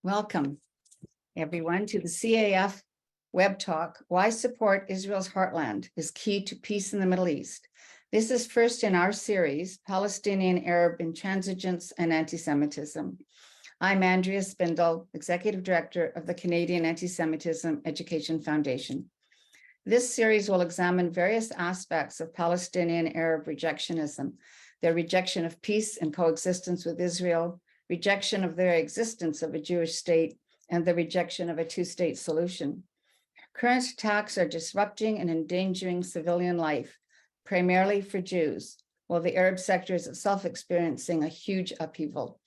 Welcome, everyone, to the CAEF web talk, Why Support Israel's Heartland is Key to Peace in the Middle East. This is first in our series, Palestinian, Arab, Intransigence and Anti-Semitism. I'm Andrea Spindle, Executive Director of the Canadian Anti-Semitism Education Foundation. This series will examine various aspects of Palestinian Arab rejectionism, their rejection of peace and coexistence with Israel, rejection of their existence of a Jewish state, and the rejection of a two-state solution. Current attacks are disrupting and endangering civilian life, primarily for Jews, while the Arab sector is itself experiencing a huge upheaval.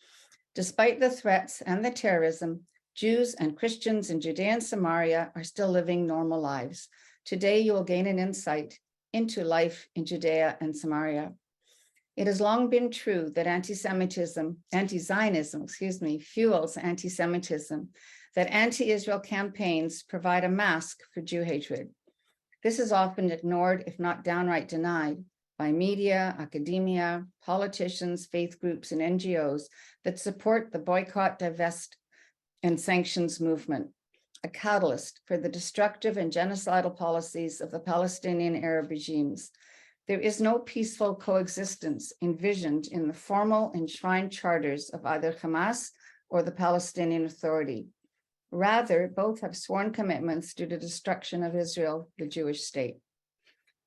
Despite the threats and the terrorism, Jews and Christians in Judea and Samaria are still living normal lives. Today, you will gain an insight into life in Judea and Samaria. It has long been true that anti-Zionism, fuels anti-Semitism, that anti-Israel campaigns provide a mask for Jew hatred. This is often ignored, if not downright denied, by media, academia, politicians, faith groups, and NGOs that support the boycott, divest, and sanctions movement, a catalyst for the destructive and genocidal policies of the Palestinian Arab regimes. There is no peaceful coexistence envisioned in the formal enshrined charters of either Hamas or the Palestinian Authority. Rather, both have sworn commitments to the destruction of Israel, the Jewish state.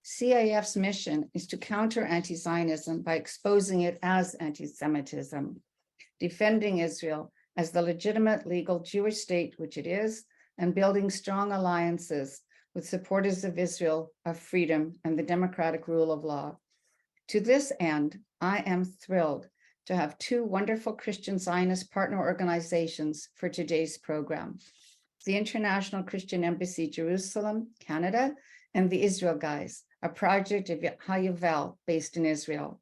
CAEF's mission is to counter anti-Zionism by exposing it as anti-Semitism, defending Israel as the legitimate legal Jewish state, which it is, and building strong alliances with supporters of Israel, of freedom, and the democratic rule of law. To this end, I am thrilled to have two wonderful Christian Zionist partner organizations for today's program: the International Christian Embassy Jerusalem, Canada, and the Israel Guys, a project of Hayuvel based in Israel.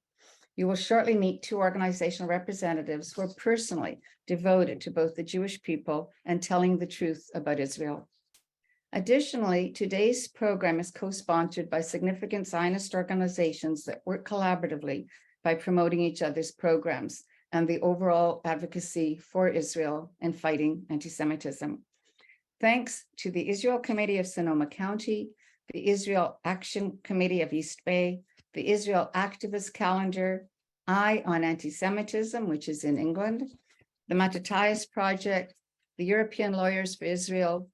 You will shortly meet two organizational representatives who are personally devoted to both the Jewish people and telling the truth about Israel. Additionally, today's program is co-sponsored by significant Zionist organizations that work collaboratively by promoting each other's programs and the overall advocacy for Israel and fighting anti-Semitism. Thanks to the Israel Committee of Sonoma County, the Israel Action Committee of East Bay, the Israel Activist Calendar, Eye on Anti-Semitism, which is in England, the Mattathias Project, the European Lawyers for Israel,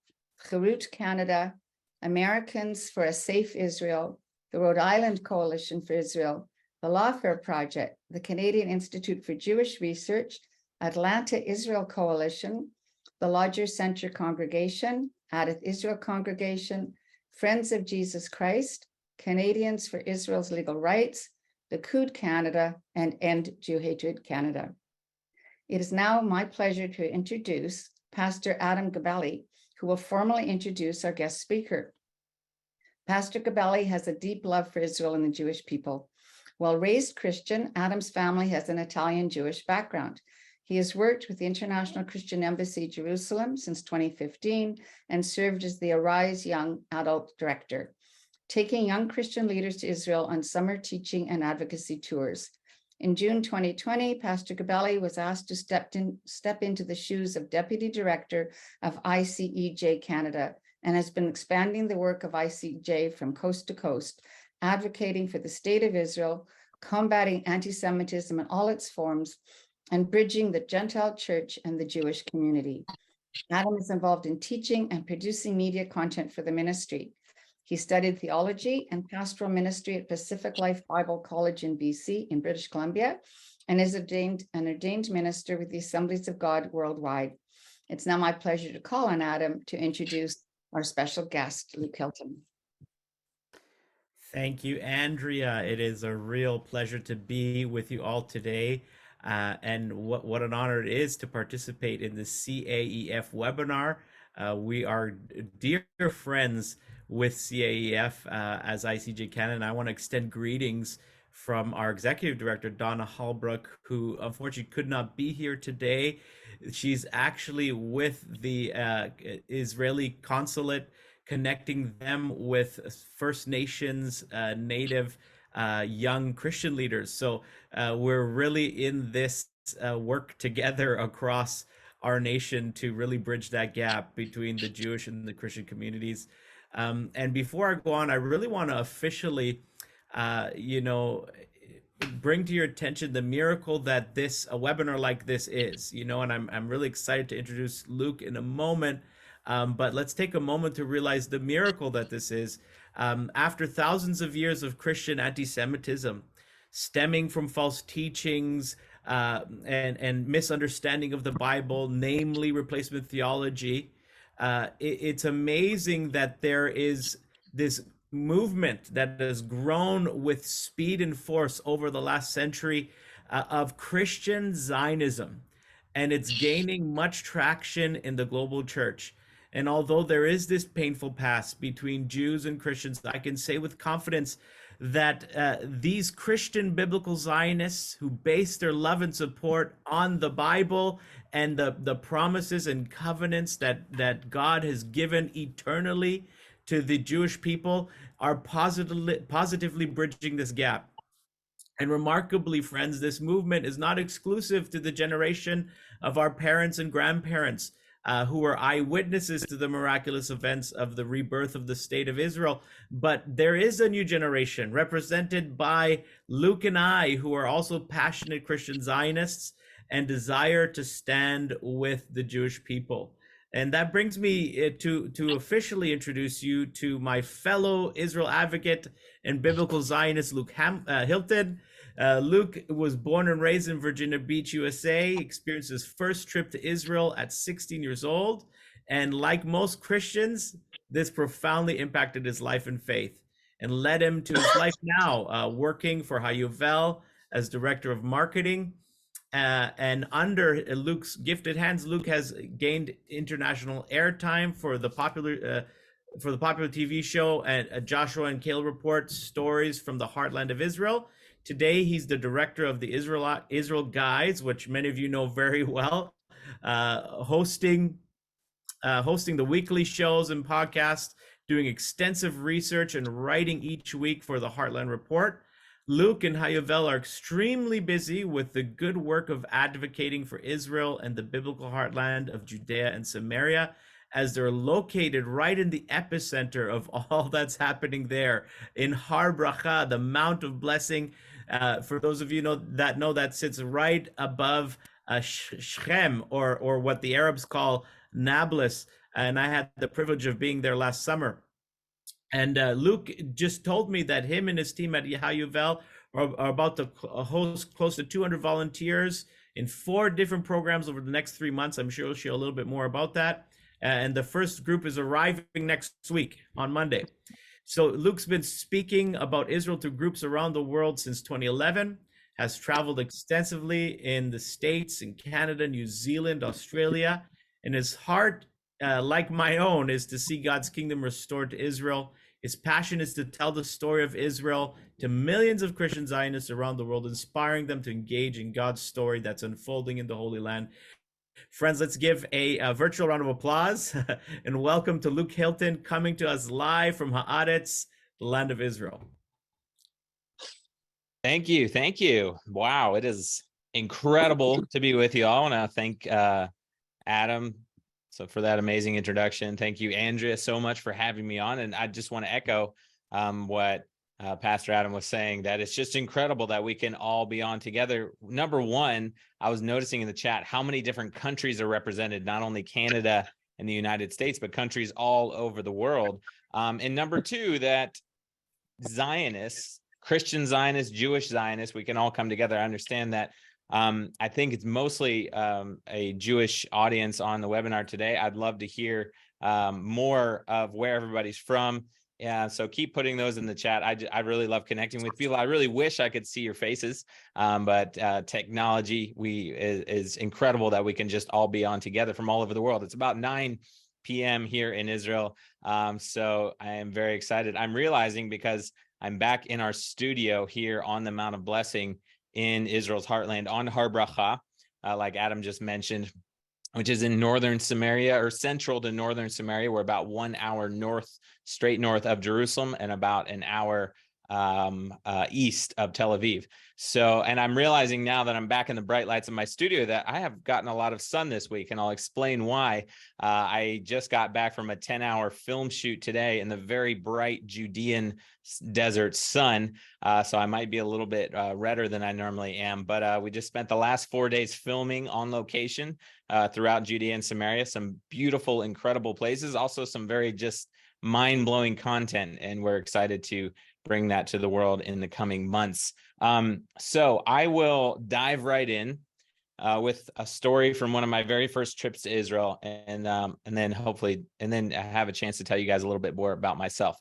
Cherut Canada, Americans for a Safe Israel, the Rhode Island Coalition for Israel, the Lawfare Project, the Canadian Institute for Jewish Research, Atlanta Israel Coalition, the Lodger Center Congregation, Adith Israel Congregation, Friends of Jesus Christ, Canadians for Israel's Legal Rights, the Cood Canada, and End Jew Hatred Canada. It is now my pleasure to introduce Pastor Adam Gabelli, who will formally introduce our guest speaker. Pastor Gabelli has a deep love for Israel and the Jewish people. While raised Christian, Adam's family has an Italian Jewish background. He has worked with the International Christian Embassy Jerusalem since 2015 and served as the Arise Young Adult Director, taking young Christian leaders to Israel on summer teaching and advocacy tours. In June 2020, Pastor Gabelli was asked to step into the shoes of Deputy Director of ICEJ Canada and has been expanding the work of ICEJ from coast to coast, advocating for the state of Israel, combating anti-Semitism in all its forms, and bridging the Gentile church and the Jewish community. Adam is involved in teaching and producing media content for the ministry. He studied theology and pastoral ministry at Pacific Life Bible College in BC in British Columbia and is an ordained minister with the Assemblies of God worldwide. It's now my pleasure to call on Adam to introduce our special guest, Luke Hilton. Thank you, Andrea. It is a real pleasure to be with you all today. And what an honor it is to participate in the CAEF webinar. We are dear friends with CAEF as ICJ Canada, and I want to extend greetings from our executive director, Donna Hallbrook, who unfortunately could not be here today. She's actually with the Israeli consulate, connecting them with First Nations, Native young Christian leaders. So we're really in this work together across our nation to really bridge that gap between the Jewish and the Christian communities. And before I go on, I really want to officially, you know, bring to your attention the miracle that a webinar like this is, you know, and I'm really excited to introduce Luke in a moment. But let's take a moment to realize the miracle that this is. After thousands of years of Christian anti-Semitism, stemming from false teachings and misunderstanding of the Bible, namely replacement theology, it's amazing that there is this movement that has grown with speed and force over the last century of Christian Zionism, and it's gaining much traction in the global church. And although there is this painful past between Jews and Christians, I can say with confidence that these Christian biblical Zionists who base their love and support on the Bible and the promises and covenants that God has given eternally to the Jewish people are positively bridging this gap. And remarkably, friends, this movement is not exclusive to the generation of our parents and grandparents who were eyewitnesses to the miraculous events of the rebirth of the state of Israel. But there is a new generation represented by Luke and I, who are also passionate Christian Zionists and desire to stand with the Jewish people. And that brings me to officially introduce you to my fellow Israel advocate and biblical Zionist, Luke Hilton. Luke was born and raised in Virginia Beach, USA, experienced his first trip to Israel at 16 years old. And like most Christians, this profoundly impacted his life and faith and led him to his life now, working for Hayuvel as director of marketing. And under Luke's gifted hands, Luke has gained international airtime for the popular TV show and Joshua and Caleb report stories from the Heartland of Israel. Today, he's the director of the Israel Guides, which many of you know very well, hosting the weekly shows and podcasts, doing extensive research and writing each week for the Heartland Report. Luke and Hayuvel are extremely busy with the good work of advocating for Israel and the biblical heartland of Judea and Samaria, as they're located right in the epicenter of all that's happening there in Har Bracha, the Mount of Blessing. For those of you that sits right above Shechem, or what the Arabs call Nablus. And I had the privilege of being there last summer. And Luke just told me that him and his team at Hayuvel are about to host close to 200 volunteers in 4 different programs over the next 3 months. I'm sure he'll share a little bit more about that. And the first group is arriving next week on Monday. So Luke's been speaking about Israel to groups around the world since 2011, has traveled extensively in the States, in Canada, New Zealand, Australia, and his heart, like my own, is to see God's kingdom restored to Israel. His passion is to tell the story of Israel to millions of Christian Zionists around the world, inspiring them to engage in God's story that's unfolding in the Holy Land. Friends, let's give a virtual round of applause and welcome to Luke Hilton, coming to us live from Haaretz, the land of Israel. Thank you. Thank you. Wow, it is incredible to be with you all. I want to thank Adam for that amazing introduction. Thank you, Andrea, so much for having me on. And I just want to echo what Pastor Adam was saying, that it's just incredible that we can all be on together. Number one, I was noticing in the chat how many different countries are represented, not only Canada and the United States, but countries all over the world. And number two, that Zionists, Christian Zionists, Jewish Zionists, we can all come together. I understand that. I think it's mostly a Jewish audience on the webinar today. I'd love to hear more of where everybody's from. Yeah, so keep putting those in the chat. I really love connecting with people. I really wish I could see your faces, but technology is incredible that we can just all be on together from all over the world. It's about 9 p.m. here in Israel, so I am very excited. I'm realizing, because I'm back in our studio here on the Mount of Blessing in Israel's heartland on Har Bracha, like Adam just mentioned, which is in northern Samaria, or central to northern Samaria. We're about 1 hour straight north of Jerusalem, and about an hour east of Tel Aviv. So, and I'm realizing now that I'm back in the bright lights of my studio that I have gotten a lot of sun this week, and I'll explain why. I just got back from a 10-hour film shoot today in the very bright Judean desert sun. So I might be a little bit redder than I normally am, but we just spent the last 4 days filming on location throughout Judea and Samaria, some beautiful, incredible places, also some very just mind-blowing content, and we're excited to bring that to the world in the coming months. So I will dive right in with a story from one of my very first trips to Israel, and then hopefully, and then have a chance to tell you guys a little bit more about myself.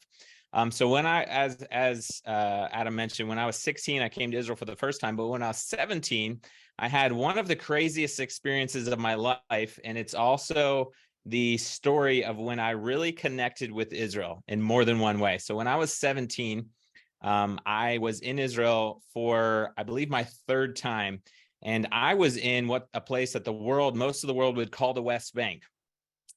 So when I, as Adam mentioned, when I was 16, I came to Israel for the first time, but when I was 17, I had one of the craziest experiences of my life, and it's also the story of when I really connected with Israel in more than one way. So when I was 17, I was in Israel for, I believe, my third time. And I was in a place that most of the world would call the West Bank.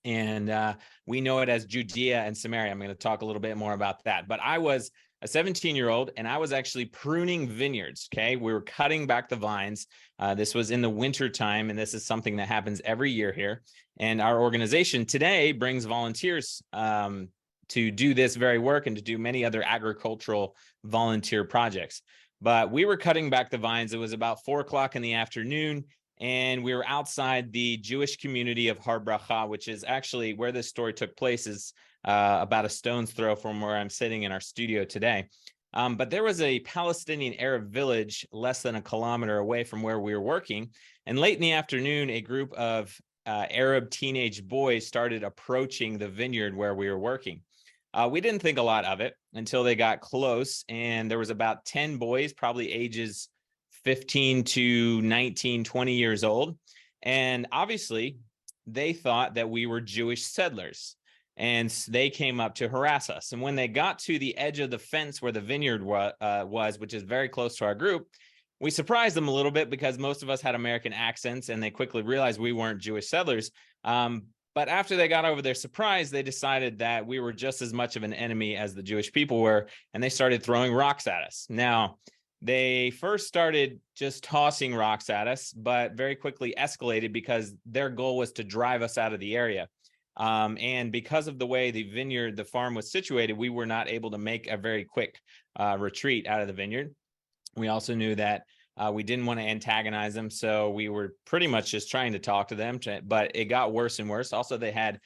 And we know it as Judea and Samaria. I'm going to talk a little bit more about that. But I was a 17-year-old, and I was actually pruning vineyards. Okay, we were cutting back the vines. This was in the winter time, and this is something that happens every year here. And our organization today brings volunteers to do this very work and to do many other agricultural volunteer projects. But we were cutting back the vines. It was about 4 o'clock in the afternoon, and we were outside the Jewish community of Har Bracha, which is actually where this story took place, is about a stone's throw from where I'm sitting in our studio today. But there was a Palestinian Arab village less than a kilometer away from where we were working. And late in the afternoon, a group of Arab teenage boys started approaching the vineyard where we were working. We didn't think a lot of it until they got close, and there was about 10 boys, probably ages 15 to 19, 20 years old. And obviously, they thought that we were Jewish settlers, and they came up to harass us. And when they got to the edge of the fence where the vineyard was, which is very close to our group, we surprised them a little bit because most of us had American accents, and they quickly realized we weren't Jewish settlers. But after they got over their surprise, they decided that we were just as much of an enemy as the Jewish people were, and they started throwing rocks at us. Now, they first started just tossing rocks at us, but very quickly escalated because their goal was to drive us out of the area. And because of the way the farm was situated, we were not able to make a very quick retreat out of the vineyard. We also knew that we didn't want to antagonize them, so we were pretty much just trying to talk to them, but it got worse and worse. Also, they had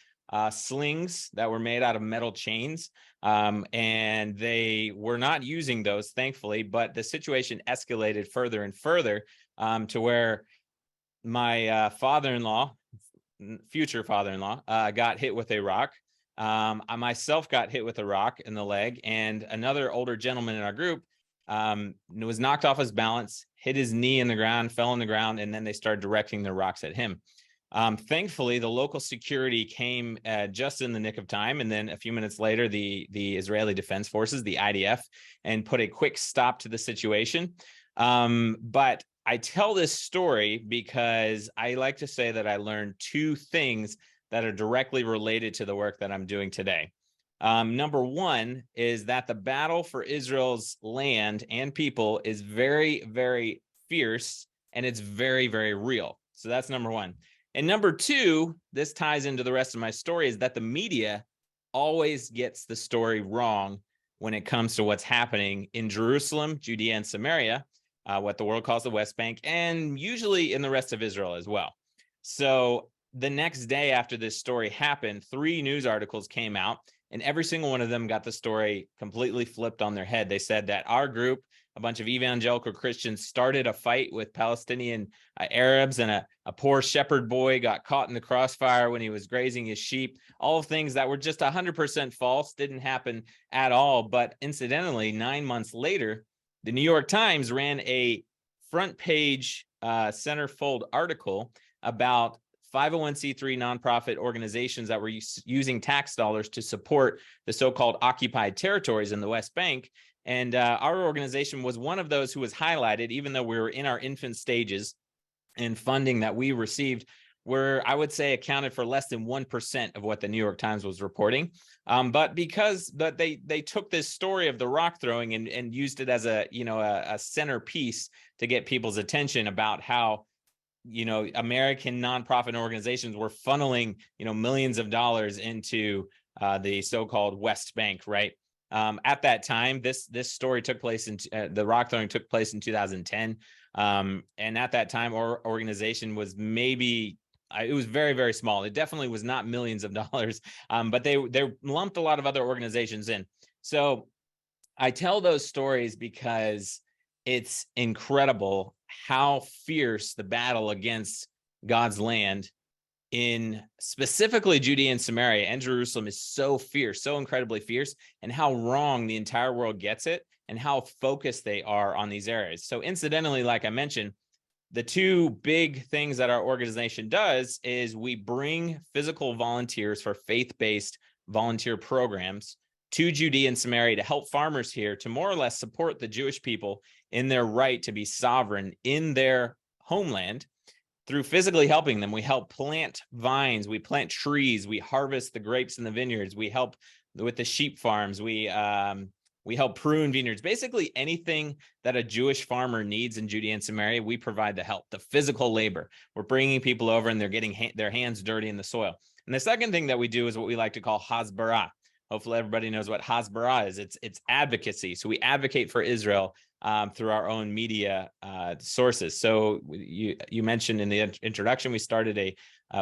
slings that were made out of metal chains, and they were not using those, thankfully, but the situation escalated further and further to where my future father-in-law, got hit with a rock. I myself got hit with a rock in the leg, and another older gentleman in our group was knocked off his balance, hit his knee in the ground, fell on the ground, and then they started directing their rocks at him. Thankfully, the local security came just in the nick of time, and then a few minutes later, the Israeli Defense Forces, the IDF, and put a quick stop to the situation. But I tell this story because I like to say that I learned two things that are directly related to the work that I'm doing today. Number one is that the battle for Israel's land and people is very, very fierce, and it's very, very real. So that's number one. And number two, this ties into the rest of my story, is that the media always gets the story wrong when it comes to what's happening in Jerusalem, Judea, and Samaria, what the world calls the West Bank, and usually in the rest of Israel as well. So the next day after this story happened, 3 news articles came out, and every single one of them got the story completely flipped on their head. They said that our group, a bunch of evangelical Christians, started a fight with Palestinian Arabs, and a poor shepherd boy got caught in the crossfire when he was grazing his sheep. All things that were just 100% false, didn't happen at all. But incidentally, 9 months later, the New York Times ran a front page centerfold article about 501c3 nonprofit organizations that were using tax dollars to support the so-called occupied territories in the West Bank. And our organization was one of those who was highlighted, even though we were in our infant stages, and funding that we received were, I would say, accounted for less than 1% of what the New York Times was reporting. But because they took this story of the rock throwing and used it as a centerpiece to get people's attention about how, American nonprofit organizations were funneling, millions of dollars into the so-called West Bank, right? At that time, this story took place the rock throwing took place in 2010. And at that time, our organization was it was very, very small. It definitely was not millions of dollars, but they lumped a lot of other organizations in. So I tell those stories because it's incredible how fierce the battle against God's land in specifically Judea and Samaria and Jerusalem is so fierce, so incredibly fierce, and how wrong the entire world gets it and how focused they are on these areas. So incidentally, like I mentioned, the two big things that our organization does is we bring physical volunteers for faith-based volunteer programs to Judea and Samaria to help farmers here to more or less support the Jewish people in their right to be sovereign in their homeland through physically helping them. We help plant vines, we plant trees, we harvest the grapes in the vineyards, we help with the sheep farms, we help prune vineyards. Basically anything that a Jewish farmer needs in Judea and Samaria, we provide the help, the physical labor. We're bringing people over and they're getting their hands dirty in the soil. And the second thing that we do is what we like to call hasbara. Hopefully everybody knows what hasbara is. It's advocacy. So we advocate for Israel through our own media sources. So you mentioned in the introduction, we started a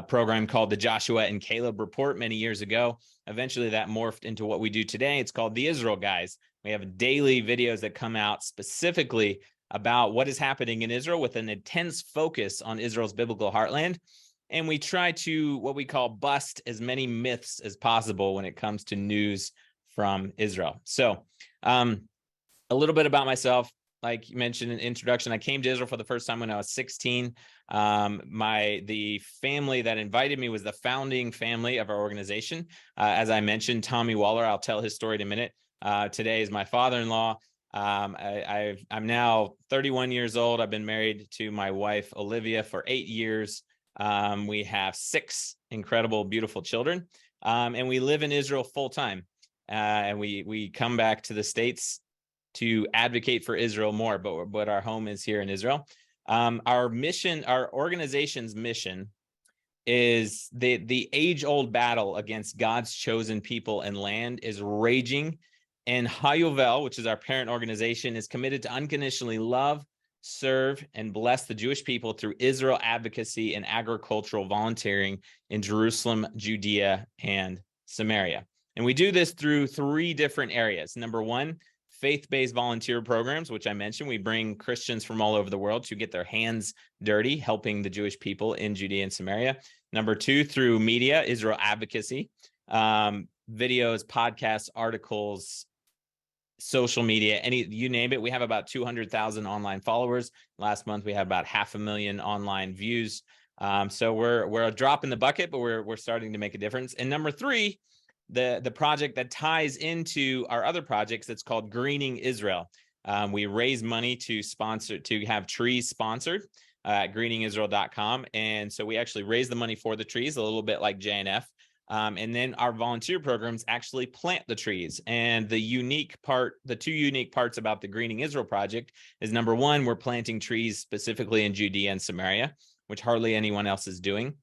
program called the Joshua and Caleb Report many years ago. Eventually that morphed into what we do today. It's called the Israel Guys. We have daily videos that come out specifically about what is happening in Israel with an intense focus on Israel's biblical heartland. And we try to what we call bust as many myths as possible when it comes to news from Israel. So a little bit about myself. Like you mentioned in the introduction, I came to Israel for the first time when I was 16. The family that invited me was the founding family of our organization. As I mentioned, Tommy Waller, I'll tell his story in a minute. Today is my father-in-law. I'm now 31 years old. I've been married to my wife, Olivia, for 8 years. We have 6 incredible, beautiful children, and we live in Israel full time. And we come back to the States to advocate for Israel more, but our home is here in Israel. Our mission, our organization's mission, is the age-old battle against God's chosen people and land is raging. And Hayuvel, which is our parent organization, is committed to unconditionally love, serve, and bless the Jewish people through Israel advocacy and agricultural volunteering in Jerusalem, Judea, and Samaria. And we do this through 3 different areas. Number 1, faith-based volunteer programs, which I mentioned. We bring Christians from all over the world to get their hands dirty, helping the Jewish people in Judea and Samaria. Number 2, through media, Israel advocacy, videos, podcasts, articles, social media, you name it. We have about 200,000 online followers. Last month, we had about 500,000 online views. So we're a drop in the bucket, but we're starting to make a difference. And number 3, the project that ties into our other projects, that's called Greening Israel. We raise money to have trees sponsored at greeningisrael.com. And so we actually raise the money for the trees, a little bit like JNF. And then our volunteer programs actually plant the trees. And the two unique parts about the Greening Israel project is, number 1, we're planting trees specifically in Judea and Samaria, which hardly anyone else is doing.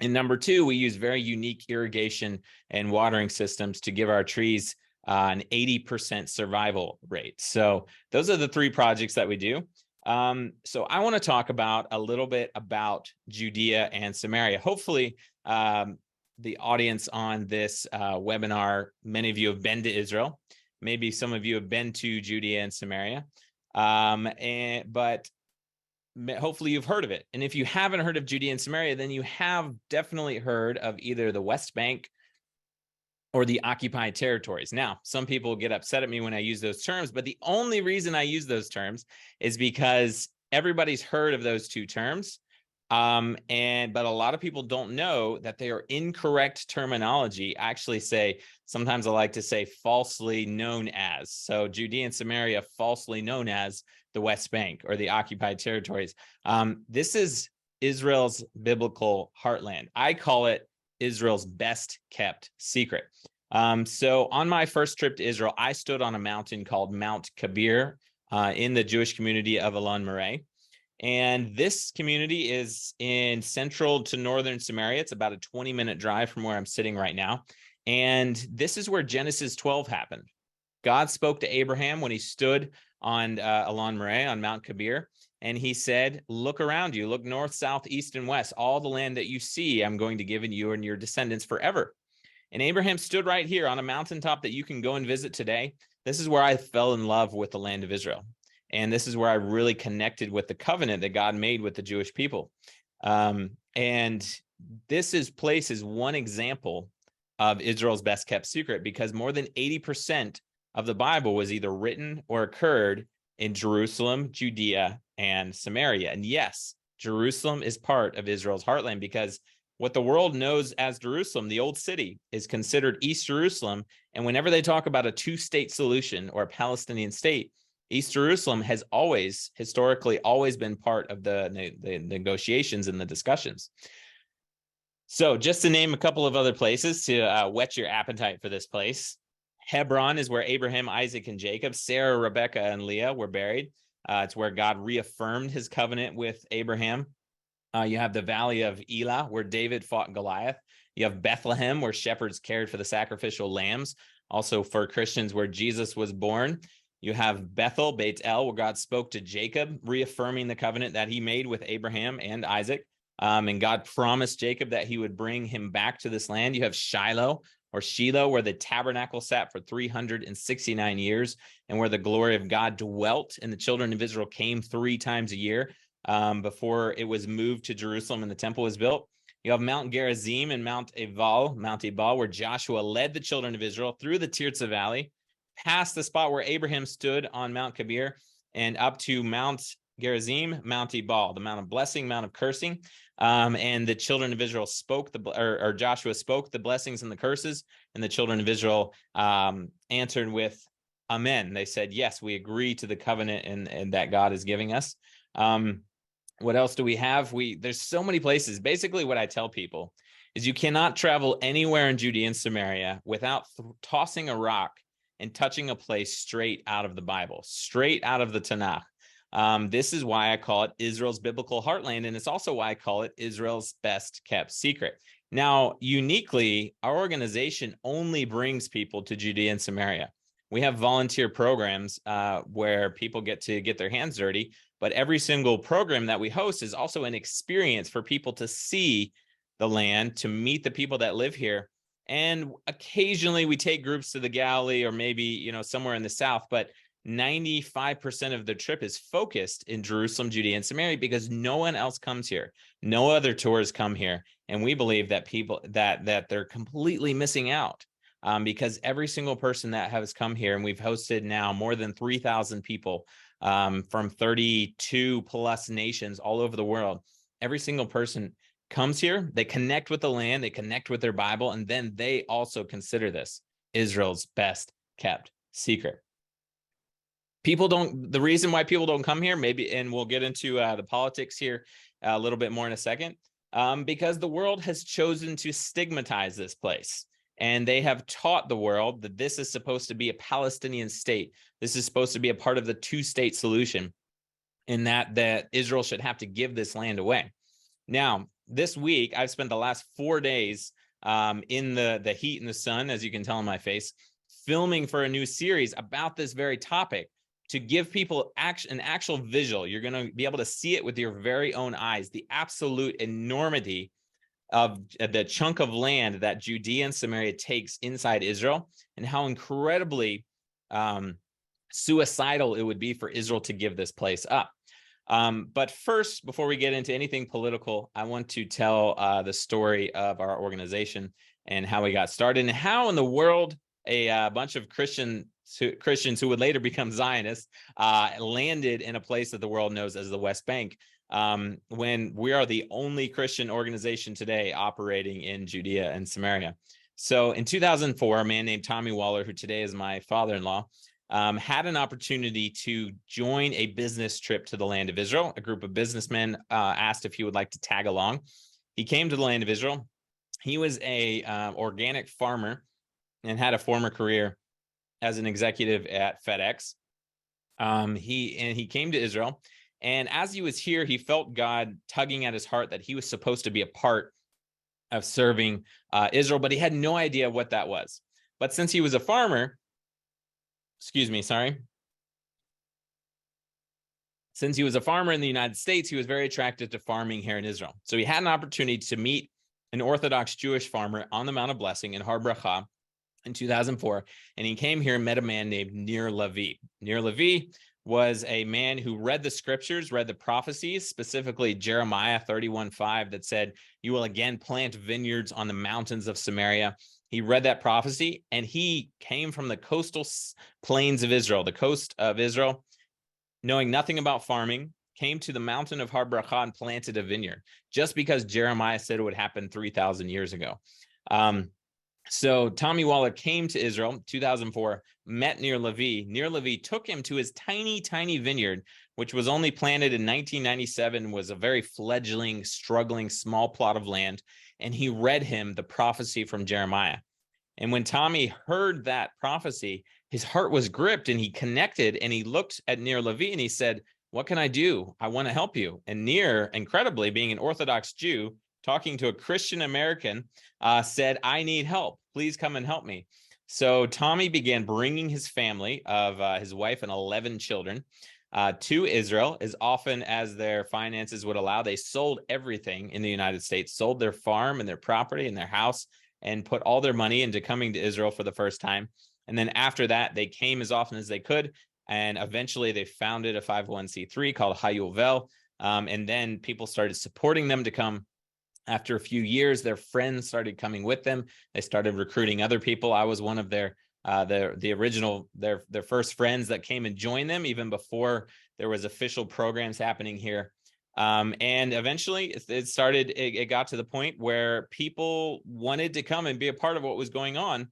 And number 2, we use very unique irrigation and watering systems to give our trees an 80% survival rate. So those are the 3 projects that we do. So I want to talk a little bit about Judea and Samaria. Hopefully, the audience on this webinar, many of you have been to Israel. Maybe some of you have been to Judea and Samaria, but hopefully you've heard of it. And if you haven't heard of Judea and Samaria, then you have definitely heard of either the West Bank or the occupied territories. Now, some people get upset at me when I use those terms, but the only reason I use those terms is because everybody's heard of those 2 terms. But a lot of people don't know that they are incorrect terminology. Sometimes I like to say falsely known as. So Judea and Samaria, falsely known as the West Bank or the occupied territories. This is Israel's biblical heartland. I call it Israel's best kept secret. So on my first trip to Israel, I stood on a mountain called Mount Kabir in the Jewish community of Elon Moreh. And this community is in central to northern Samaria. It's about a 20-minute drive from where I'm sitting right now. And this is where Genesis 12 happened. God spoke to Abraham when he stood on Elon Moreh on Mount Kabir. And he said, look around you, look north, south, east, and west. All the land that you see, I'm going to give you and your descendants forever. And Abraham stood right here on a mountaintop that you can go and visit today. This is where I fell in love with the land of Israel. And this is where I really connected with the covenant that God made with the Jewish people. And this place is one example of Israel's best kept secret, because more than 80% of the Bible was either written or occurred in Jerusalem, Judea, and Samaria. And yes, Jerusalem is part of Israel's heartland, because what the world knows as Jerusalem, the old city, is considered East Jerusalem. And whenever they talk about a two-state solution or a Palestinian state, East Jerusalem has historically always been part of the negotiations and the discussions. So just to name a couple of other places to whet your appetite for this place. Hebron is where Abraham, Isaac, and Jacob, Sarah, Rebekah, and Leah were buried. It's where God reaffirmed his covenant with Abraham. You have the valley of Elah, where David fought Goliath. You have Bethlehem, where shepherds cared for the sacrificial lambs. Also for Christians, where Jesus was born. You have Bethel, Beit El, where God spoke to Jacob, reaffirming the covenant that he made with Abraham and Isaac. And God promised Jacob that he would bring him back to this land. You have Shiloh, or Shiloh, where the tabernacle sat for 369 years, and where the glory of God dwelt, and the children of Israel came 3 times a year before it was moved to Jerusalem and the temple was built. You have Mount Gerizim and Mount Ebal, where Joshua led the children of Israel through the Tirzah Valley, past the spot where Abraham stood on Mount Kabir, and up to Mount Gerizim, Mount Ebal, the Mount of blessing, Mount of cursing. And the children of Israel spoke or Joshua spoke the blessings and the curses, and the children of Israel answered with amen. They said, yes, we agree to the covenant and that God is giving us. What else do we have? There's so many places. Basically, what I tell people is you cannot travel anywhere in Judea and Samaria without tossing a rock and touching a place straight out of the Bible, straight out of the Tanakh. This is why I call it Israel's biblical heartland, and it's also why I call it Israel's best kept secret. Now, uniquely, our organization only brings people to Judea and Samaria. We have volunteer programs where people get to get their hands dirty, but every single program that we host is also an experience for people to see the land, to meet the people that live here. And occasionally we take groups to the Galilee or maybe, somewhere in the South, but 95% of the trip is focused in Jerusalem, Judea, and Samaria, because no one else comes here. No other tours come here. And we believe that people that they're completely missing out because every single person that has come here, and we've hosted now more than 3,000 people from 32 plus nations all over the world. Every single person comes here, they connect with the land, they connect with their Bible, and then they also consider this Israel's best kept secret. The reason why people don't come here, maybe, and we'll get into the politics here a little bit more in a second, because the world has chosen to stigmatize this place. And they have taught the world that this is supposed to be a Palestinian state. This is supposed to be a part of the two-state solution, and that Israel should have to give this land away. Now, this week, I've spent the last 4 days in the heat and the sun, as you can tell in my face, filming for a new series about this very topic to give people an actual visual. You're going to be able to see it with your very own eyes, the absolute enormity of the chunk of land that Judea and Samaria takes inside Israel, and how incredibly suicidal it would be for Israel to give this place up. But first, before we get into anything political, I want to tell the story of our organization and how we got started, and how in the world a bunch of Christians who would later become Zionists landed in a place that the world knows as the West Bank, when we are the only Christian organization today operating in Judea and Samaria. So in 2004, a man named Tommy Waller, who today is my father-in-law, had an opportunity to join a business trip to the land of Israel. A group of businessmen asked if he would like to tag along. He came to the land of Israel. He was a organic farmer and had a former career as an executive at FedEx. He came to Israel, and as he was here, he felt God tugging at his heart that he was supposed to be a part of serving Israel, but he had no idea what that was. But since he was a farmer, since he was a farmer in the United States, he was very attracted to farming here in Israel. So he had an opportunity to meet an Orthodox Jewish farmer on the Mount of Blessing in Har Bracha in 2004, and he came here and met a man named Nir Levi. Nir Levi was a man who read the scriptures, read the prophecies, specifically Jeremiah 31:5, that said, "You will again plant vineyards on the mountains of Samaria." He read that prophecy, and he came from the coastal plains of Israel, the coast of Israel, knowing nothing about farming, came to the mountain of Har Bracha and planted a vineyard, just because Jeremiah said it would happen 3,000 years ago. So Tommy Waller came to Israel 2004, met Nir Levi. Nir Levi took him to his tiny, tiny vineyard, which was only planted in 1997, was a very fledgling, struggling, small plot of land. And he read him the prophecy from Jeremiah. And when Tommy heard that prophecy, his heart was gripped, and he connected, and he looked at Nir Levi and he said, "What can I do? I want to help you." And Nir, incredibly, being an Orthodox Jew, talking to a Christian American, said, "I need help. Please come and help me." So Tommy began bringing his family of his wife and 11 children to Israel as often as their finances would allow. They sold everything in the United States, sold their farm and their property and their house, and put all their money into coming to Israel for the first time. And then after that, they came as often as they could. And eventually they founded a 501c3 called Hayuvel. And then people started supporting them to come. After a few years, their friends started coming with them. They started recruiting other people. I was one of their first friends that came and joined them, even before there was official programs happening here. And eventually it got to the point where people wanted to come and be a part of what was going on.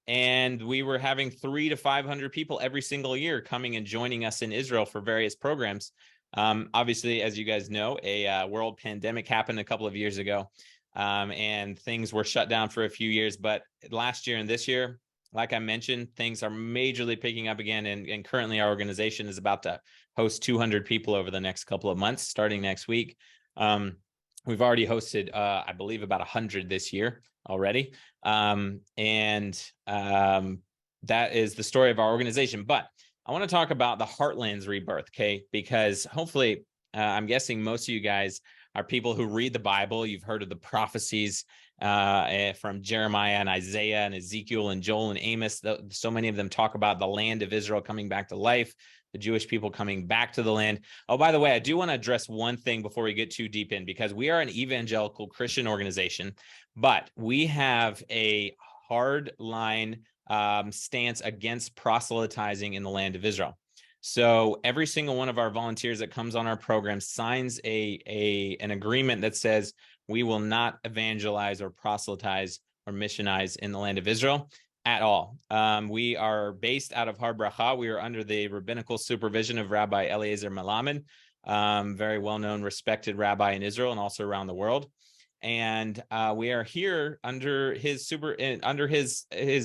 And we were having 300 to 500 people every single year coming and joining us in Israel for various programs. Obviously, as you guys know, a world pandemic happened a couple of years ago, and things were shut down for a few years. But last year and this year, like I mentioned, things are majorly picking up again. And currently our organization is about to host 200 people over the next couple of months, starting next week. We've already hosted, I believe, about 100 this year already. That is the story of our organization. But I want to talk about the Heartland's rebirth, okay? Because hopefully, I'm guessing most of you guys are people who read the Bible. You've heard of the prophecies from Jeremiah and Isaiah and Ezekiel and Joel and Amos. So many of them talk about the land of Israel coming back to life, the Jewish people coming back to the land. Oh, by the way, I do want to address one thing before we get too deep in, because we are an evangelical Christian organization, but we have a hard line stance against proselytizing in the land of Israel. So every single one of our volunteers that comes on our program signs an agreement that says we will not evangelize or proselytize or missionize in the land of Israel at all. We are based out of Har Bracha. We are under the rabbinical supervision of Rabbi Eliezer Melamed, very well-known, respected rabbi in Israel and also around the world. And we are here under his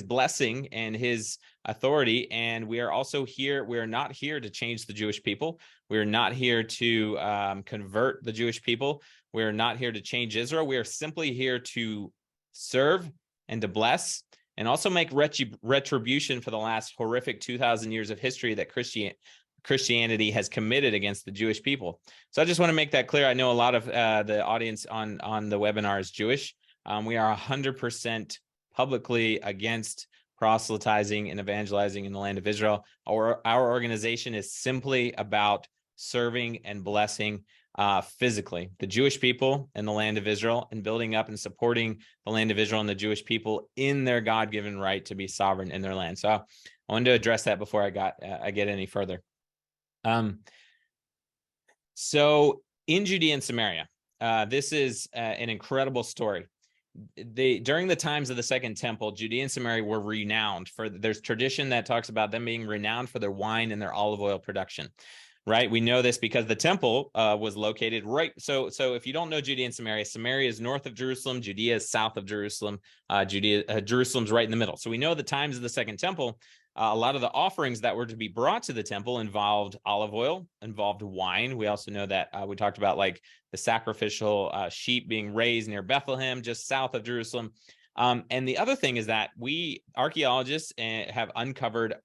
blessing and his authority. And we are also here. We are not here to change the Jewish people. We are not here to convert the Jewish people. We are not here to change Israel. We are simply here to serve and to bless, and also make retribution for the last horrific 2,000 years of history that Christianity has committed against the Jewish people. So I just want to make that clear. I know a lot of the audience on the webinar is Jewish. We are 100% publicly against proselytizing and evangelizing in the land of Israel. Our organization is simply about serving and blessing physically the Jewish people in the land of Israel, and building up and supporting the land of Israel and the Jewish people in their God-given right to be sovereign in their land. So I wanted to address that before I get any further. So in Judea and Samaria, this is an incredible story. during the times of the Second Temple, Judea and Samaria were renowned for, there's tradition that talks about them being renowned for their wine and their olive oil production. Right, we know this because the temple was located right. So if you don't know Judea and Samaria, Samaria is north of Jerusalem, Judea is south of Jerusalem, Jerusalem's right in the middle. So we know the times of the Second Temple, a lot of the offerings that were to be brought to the temple involved olive oil, involved wine. We also know that we talked about like the sacrificial sheep being raised near Bethlehem, just south of Jerusalem. And the other thing is that we archaeologists have uncovered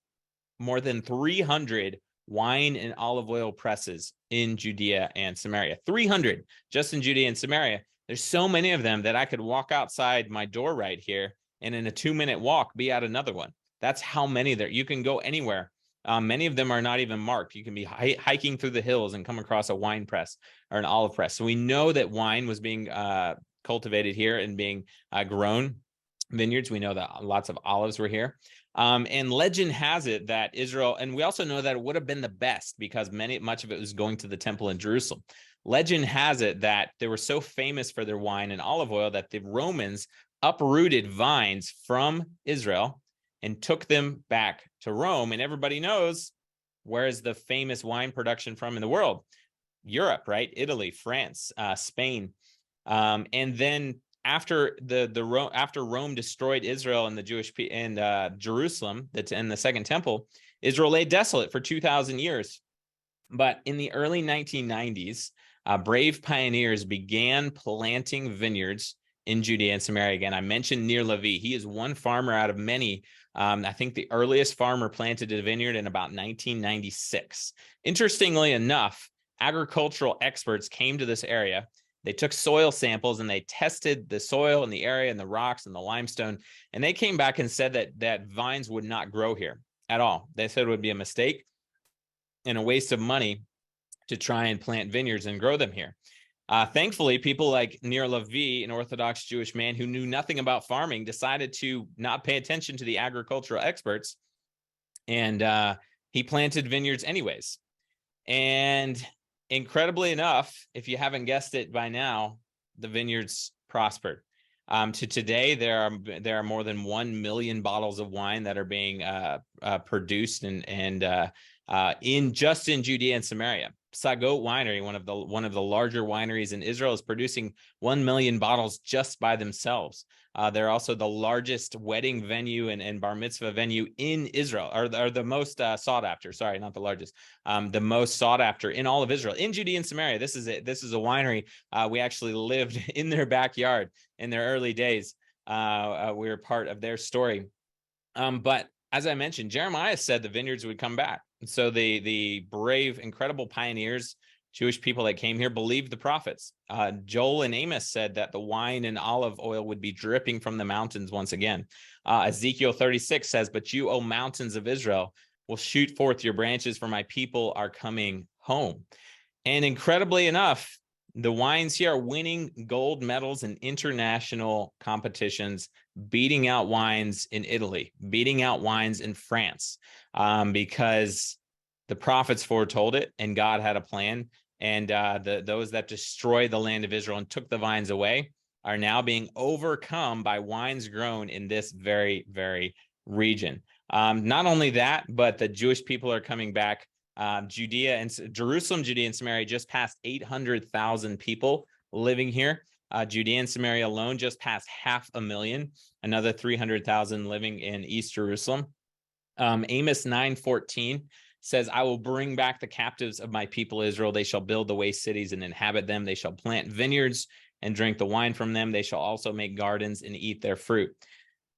more than 300 wine and olive oil presses in Judea and Samaria. 300 just in Judea and Samaria. There's so many of them that I could walk outside my door right here and in a 2-minute walk be at another one. That's how many there. You can go anywhere. Many of them are not even marked. You can be hiking through the hills and come across a wine press or an olive press. So we know that wine was being cultivated here and being grown. Vineyards, we know that lots of olives were here. And legend has it that Israel, and we also know that it would have been the best because much of it was going to the temple in Jerusalem. Legend has it that they were so famous for their wine and olive oil that the Romans uprooted vines from Israel and took them back to Rome. And everybody knows, where is the famous wine production from in the world? Europe, right? Italy, France, Spain. And then after after Rome destroyed Israel and the Jewish and Jerusalem, that's in the Second Temple, Israel lay desolate for 2,000 years. But in the early 1990s, brave pioneers began planting vineyards in Judea and Samaria. Again, I mentioned Nir Levi. He is one farmer out of many. I think the earliest farmer planted a vineyard in about 1996. Interestingly enough, agricultural experts came to this area. They took soil samples and they tested the soil and the area and the rocks and the limestone. And they came back and said that vines would not grow here at all. They said it would be a mistake and a waste of money to try and plant vineyards and grow them here. Thankfully, people like Nir Levi, an Orthodox Jewish man who knew nothing about farming, decided to not pay attention to the agricultural experts. And he planted vineyards anyways. And incredibly enough, if you haven't guessed it by now, the vineyards prospered. To today, there are more than 1 million bottles of wine that are being produced in Judea and Samaria. Sagot Winery, one of the larger wineries in Israel, is producing 1 million bottles just by themselves. They're also the largest wedding venue and bar mitzvah venue in Israel, or the most sought after. Sorry, not the largest. The most sought after in all of Israel, in Judea and Samaria. This is a winery. We actually lived in their backyard in their early days. We were part of their story. But as I mentioned, Jeremiah said the vineyards would come back. So the brave, incredible pioneers, Jewish people that came here, believed the prophets. Joel and Amos said that the wine and olive oil would be dripping from the mountains once again. Ezekiel 36 says, "But you, O mountains of Israel, will shoot forth your branches, for my people are coming home." And incredibly enough, the wines here are winning gold medals in international competitions, beating out wines in Italy, beating out wines in France, because the prophets foretold it and God had a plan. And those that destroyed the land of Israel and took the vines away are now being overcome by wines grown in this very, very region. Not only that, but the Jewish people are coming back. Jerusalem, Judea and Samaria just passed 800,000 people living here. Judea and Samaria alone just passed 500,000, another 300,000 living in East Jerusalem. Amos 9:14 says, "I will bring back the captives of my people Israel. They shall build the waste cities and inhabit them. They shall plant vineyards and drink the wine from them. They shall also make gardens and eat their fruit."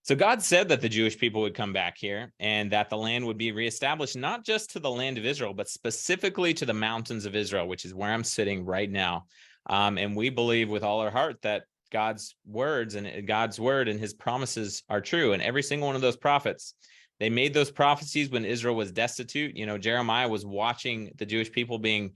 So God said that the Jewish people would come back here and that the land would be reestablished, not just to the land of Israel, but specifically to the mountains of Israel, which is where I'm sitting right now. And we believe with all our heart that God's word and his promises are true. And every single one of those prophets, they made those prophecies when Israel was destitute. You know, Jeremiah was watching the Jewish people being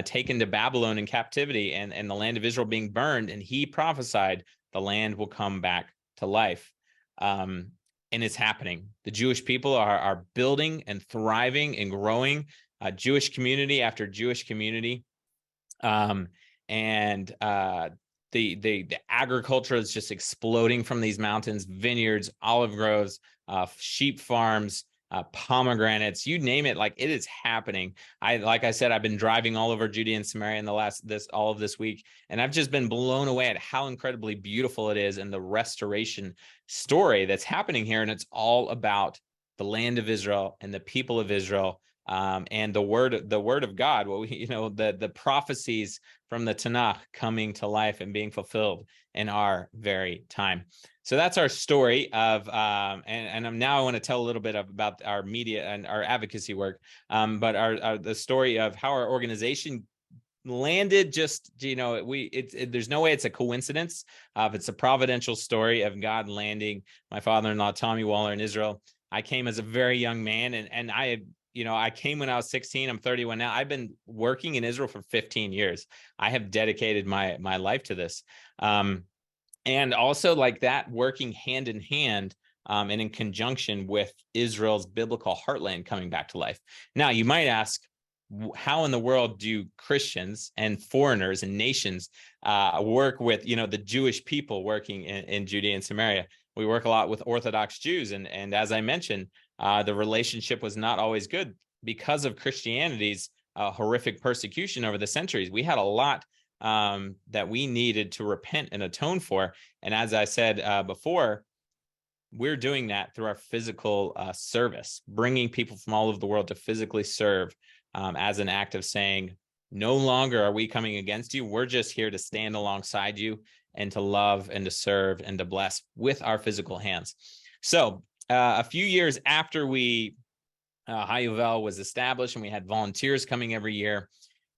taken to Babylon in captivity and the land of Israel being burned. And he prophesied the land will come back to life. And it's happening. The Jewish people are building and thriving and growing, Jewish community after Jewish community. There's the agriculture is just exploding from these mountains, vineyards, olive groves, sheep farms, pomegranates, you name it, like it is happening. Like I said, I've been driving all over Judea and Samaria in all of this week, and I've just been blown away at how incredibly beautiful it is and the restoration story that's happening here. And it's all about the land of Israel and the people of Israel, and the word of God. The prophecies from the Tanakh coming to life and being fulfilled in our very time. So that's our story of, and now I want to tell a little bit about our media and our advocacy work, but the story of how our organization landed. Just, there's no way it's a coincidence. It's a providential story of God landing my father-in-law Tommy Waller in Israel. I came as a very young man, and I came when I was 16. I'm 31 now. I've been working in Israel for 15 years. I have dedicated my life to this. And also, like that, working hand in hand and in conjunction with Israel's biblical heartland coming back to life. Now, you might ask, how in the world do Christians and foreigners and nations work with, the Jewish people working in Judea and Samaria? We work a lot with Orthodox Jews. And as I mentioned, the relationship was not always good because of Christianity's horrific persecution over the centuries. We had a lot that we needed to repent and atone for. And as I said before, we're doing that through our physical service, bringing people from all over the world to physically serve as an act of saying, no longer are we coming against you. We're just here to stand alongside you and to love and to serve and to bless with our physical hands. So a few years after Hayuvel was established and we had volunteers coming every year,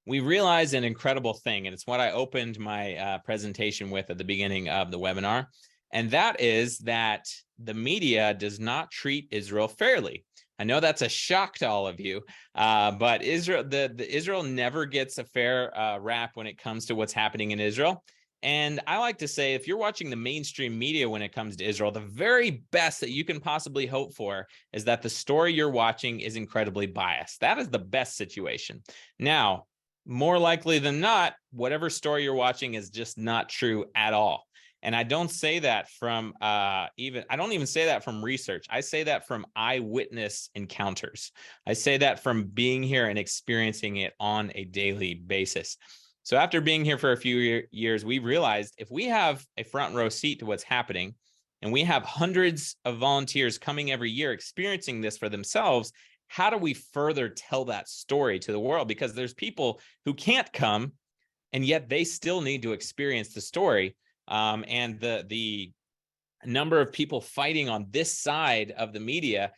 we realized an incredible thing, and it's what I opened my presentation with at the beginning of the webinar, and that is that the media does not treat Israel fairly. I know that's a shock to all of you, but Israel never gets a fair rap when it comes to what's happening in Israel. And I like to say, if you're watching the mainstream media when it comes to Israel, the very best that you can possibly hope for is that the story you're watching is incredibly biased. That is the best situation. Now, more likely than not, whatever story you're watching is just not true at all. And I don't say that from I don't even say that from research. I say that from eyewitness encounters. I say that from being here and experiencing it on a daily basis. So after being here for a few years, we realized if we have a front row seat to what's happening, and we have hundreds of volunteers coming every year experiencing this for themselves, how do we further tell that story to the world? Because there's people who can't come, and yet they still need to experience the story. And the number of people fighting on this side of the media,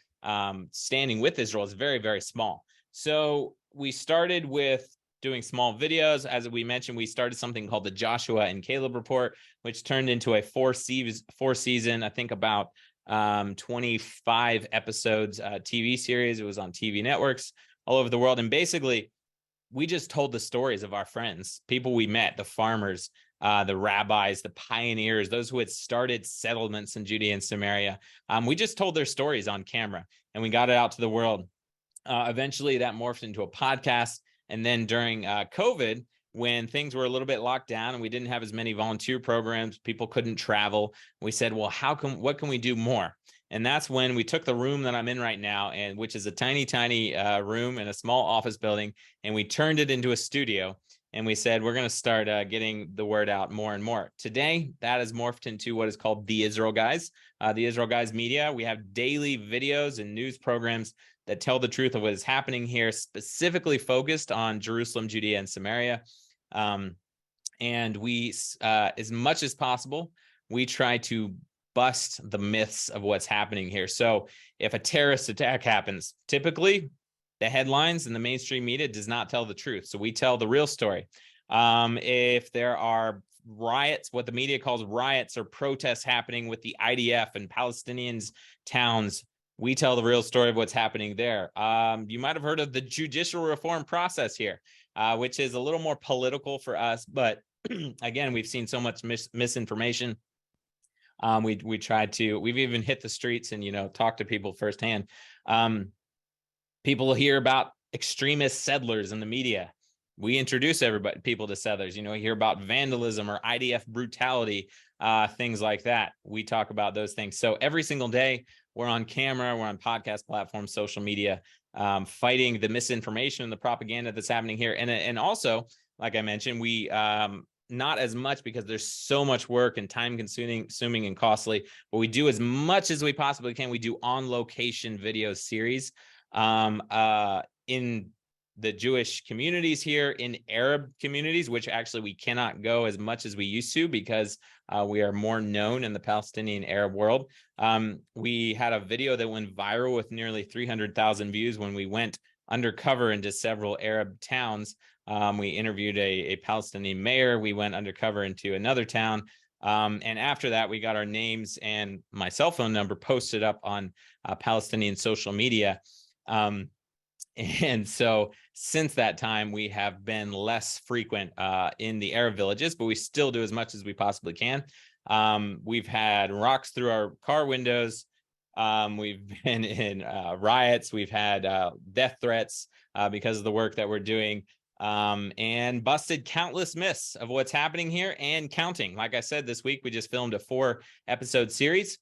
standing with Israel, is very, very small. So we started with doing small videos. As we mentioned, we started something called the Joshua and Caleb Report, which turned into a four season, I think about 25 episodes TV series. It was on TV networks all over the world. And basically, we just told the stories of our friends, people we met, the farmers, the rabbis, the pioneers, those who had started settlements in Judea and Samaria. We just told their stories on camera, and we got it out to the world. Eventually, that morphed into a podcast. And then during COVID, when things were a little bit locked down and we didn't have as many volunteer programs, people couldn't travel, we said, well, what can we do more? And that's when we took the room that I'm in right now, and which is a tiny room in a small office building, and we turned it into a studio. And we said, we're going to start getting the word out more and more. Today, that has morphed into what is called the Israel Guys, the Israel Guys Media. We have daily videos and news programs that tell the truth of what is happening here, specifically focused on Jerusalem, Judea, and Samaria. And we, as much as possible, we try to bust the myths of what's happening here. So if a terrorist attack happens, typically the headlines and the mainstream media does not tell the truth. So we tell the real story. If there are riots, what the media calls riots or protests happening with the IDF and Palestinians' towns, we tell the real story of what's happening there. You might have heard of the judicial reform process here, which is a little more political for us. But again, we've seen so much misinformation. We've even hit the streets and, talked to people firsthand. People hear about extremist settlers in the media. we introduce people to settlers. You hear about vandalism or IDF brutality, things like that. We talk about those things. So every single day we're on camera, we're on podcast platforms, social media, fighting the misinformation and the propaganda that's happening here. And also, like I mentioned, we not as much because there's so much work and time consuming and costly, but we do as much as we possibly can. We do on location video series in the Jewish communities here, in Arab communities, which actually we cannot go as much as we used to because we are more known in the Palestinian Arab world. We had a video that went viral with nearly 300,000 views when we went undercover into several Arab towns. We interviewed a Palestinian mayor. We went undercover into another town. And after that, we got our names and my cell phone number posted up on Palestinian social media. And so since that time, we have been less frequent in the Arab villages, but we still do as much as we possibly can. We've had rocks through our car windows. We've been in riots. We've had death threats because of the work that we're doing, and busted countless myths of what's happening here and counting. Like I said, this week, we just filmed a 4-episode series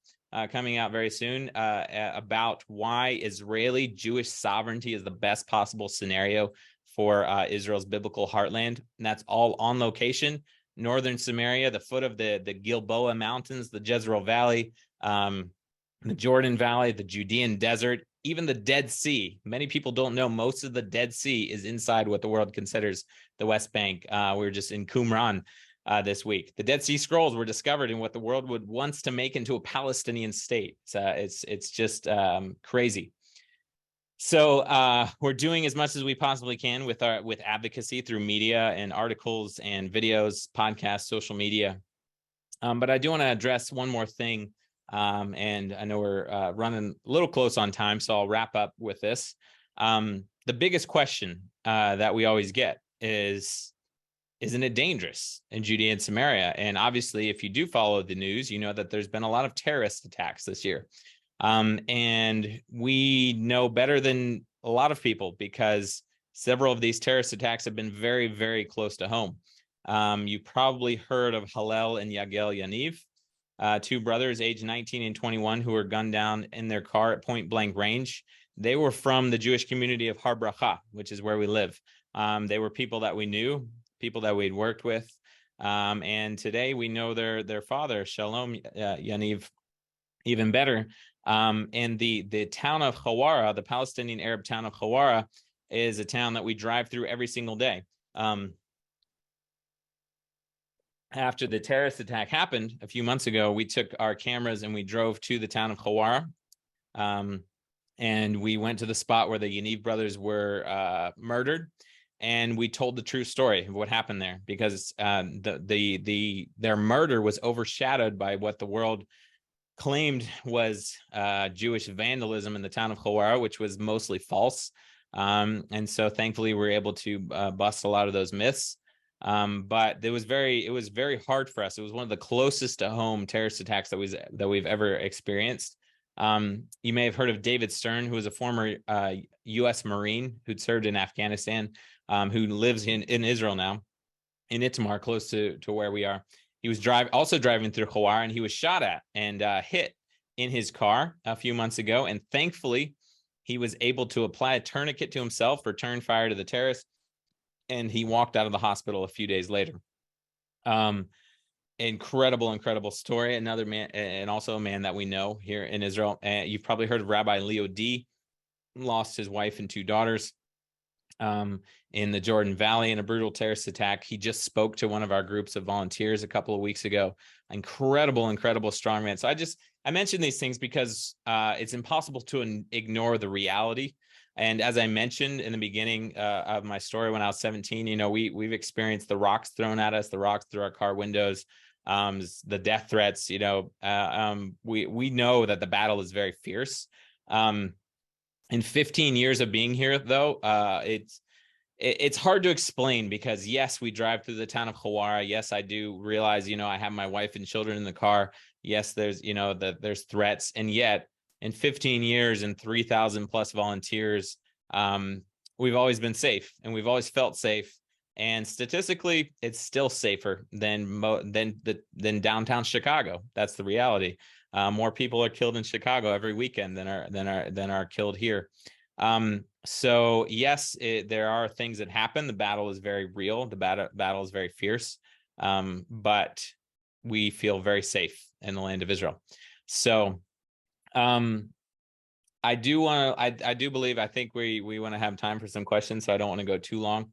coming out very soon about why Israeli Jewish sovereignty is the best possible scenario for Israel's biblical heartland. And that's all on location. Northern Samaria, the foot of the Gilboa Mountains, the Jezreel Valley, the Jordan Valley, the Judean Desert, even the Dead Sea. Many people don't know most of the Dead Sea is inside what the world considers the West Bank. We were just in Qumran this week. The Dead Sea Scrolls were discovered in what the world would wants to make into a Palestinian state. It's just crazy. So we're doing as much as we possibly can with advocacy through media and articles and videos, podcasts, social media. But I do want to address one more thing. And I know we're running a little close on time, so I'll wrap up with this. The biggest question that we always get is, isn't it dangerous in Judea and Samaria? And obviously, if you do follow the news, you know that there's been a lot of terrorist attacks this year. And we know better than a lot of people because several of these terrorist attacks have been very, very close to home. You probably heard of Hillel and Yagel Yaniv, 2 brothers aged 19 and 21 who were gunned down in their car at point blank range. They were from the Jewish community of Har Bracha, which is where we live. They were people that we knew, people that we'd worked with. And today we know their father, Shalom Yaniv, even better. And the town of Hawara, the Palestinian Arab town of Hawara, is a town that we drive through every single day. After the terrorist attack happened a few months ago, we took our cameras and we drove to the town of Hawara. And we went to the spot where the Yaniv brothers were murdered. And we told the true story of what happened there, because their murder was overshadowed by what the world claimed was Jewish vandalism in the town of Hawara, which was mostly false. And so thankfully we were able to bust a lot of those myths. But it was very hard for us. It was one of the closest to home terrorist attacks that we've ever experienced. You may have heard of David Stern, who was a former U.S. Marine who'd served in Afghanistan, who lives in Israel now, in Itamar, close to where we are. He was also driving through Hawara, and he was shot at and hit in his car a few months ago. And thankfully, he was able to apply a tourniquet to himself, return fire to the terrorists, and he walked out of the hospital a few days later. Incredible story. Another man, and also a man that we know here in Israel. You've probably heard of Rabbi Leo D. Lost his wife and 2 daughters in the Jordan Valley in a brutal terrorist attack. He just spoke to one of our groups of volunteers a couple of weeks ago. Incredible strong man. So I mention these things because it's impossible to ignore the reality. And as I mentioned in the beginning of my story, when I was 17, we've experienced the rocks thrown at us, the rocks through our car windows, the death threats. We know that the battle is very fierce. In 15 years of being here, though, it's hard to explain because, yes, we drive through the town of Hawara. Yes, I do realize, I have my wife and children in the car. Yes, there's, there's threats. And yet in 15 years and 3,000 plus volunteers, we've always been safe and we've always felt safe. And statistically, it's still safer than downtown Chicago. That's the reality. More people are killed in Chicago every weekend than are killed here. So yes, there are things that happen. The battle is very real. The battle is very fierce. But we feel very safe in the land of Israel. So I do believe, I think we want to have time for some questions, so I don't want to go too long.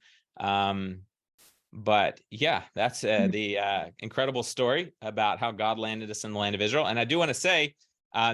But yeah, that's the incredible story about how God landed us in the land of Israel. And I do want to say,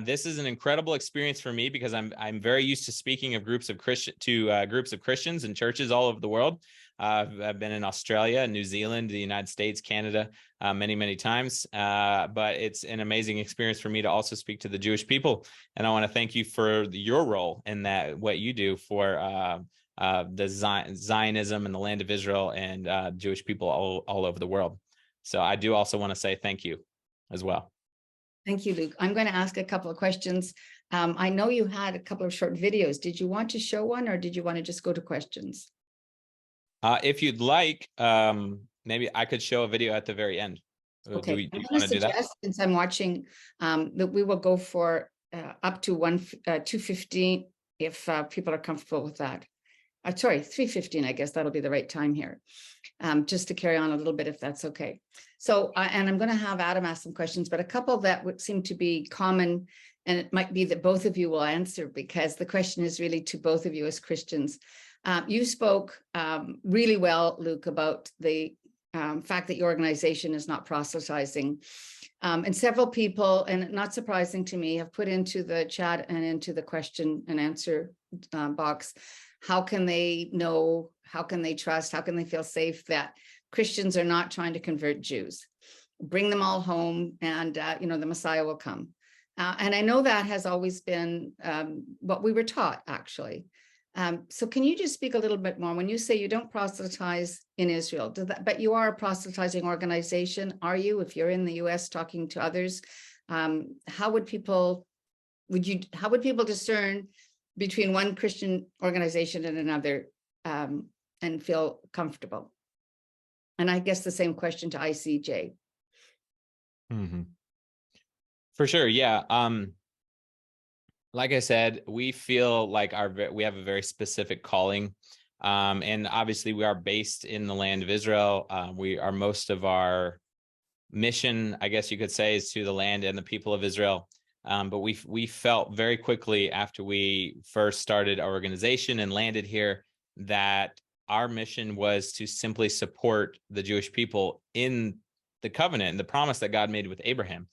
this is an incredible experience for me, because I'm very used to speaking of groups of Christians and churches all over the world. I've been in Australia, New Zealand, the United States, Canada, many times. But it's an amazing experience for me to also speak to the Jewish people. And I want to thank you for your role in that, what you do for the Zionism and the land of Israel and Jewish people all over the world. So I do also want to say thank you as well. Thank you, Luke. I'm going to ask a couple of questions. I know you had a couple of short videos. Did you want to show one, or did you want to just go to questions? If you'd like, maybe I could show a video at the very end. Okay, Do you I'm going want to to do that? suggest, since I'm watching, that we will go for up to 2:15 if people are comfortable with that. Sorry, 3:15, I guess that'll be the right time here, just to carry on a little bit, if that's okay. So, and I'm going to have Adam ask some questions, but a couple that would seem to be common, and it might be that both of you will answer, because the question is really to both of you as Christians. You spoke really well, Luke, about the fact that your organization is not proselytizing. And several people, and not surprising to me, have put into the chat and into the question and answer box, how can they know, how can they trust, how can they feel safe that Christians are not trying to convert Jews? Bring them all home, and the Messiah will come. And I know that has always been what we were taught, actually. So can you just speak a little bit more? When you say you don't proselytize in Israel, but you are a proselytizing organization, are you? If you're in the US talking to others, how would people discern between one Christian organization and another, and feel comfortable? And I guess the same question to ICEJ. Mm-hmm. For sure, yeah. Like I said, we feel like we have a very specific calling, and obviously we are based in the land of Israel. Most of our mission, I guess you could say, is to the land and the people of Israel. But we felt very quickly after we first started our organization and landed here that our mission was to simply support the Jewish people in the covenant and the promise that God made with Abraham,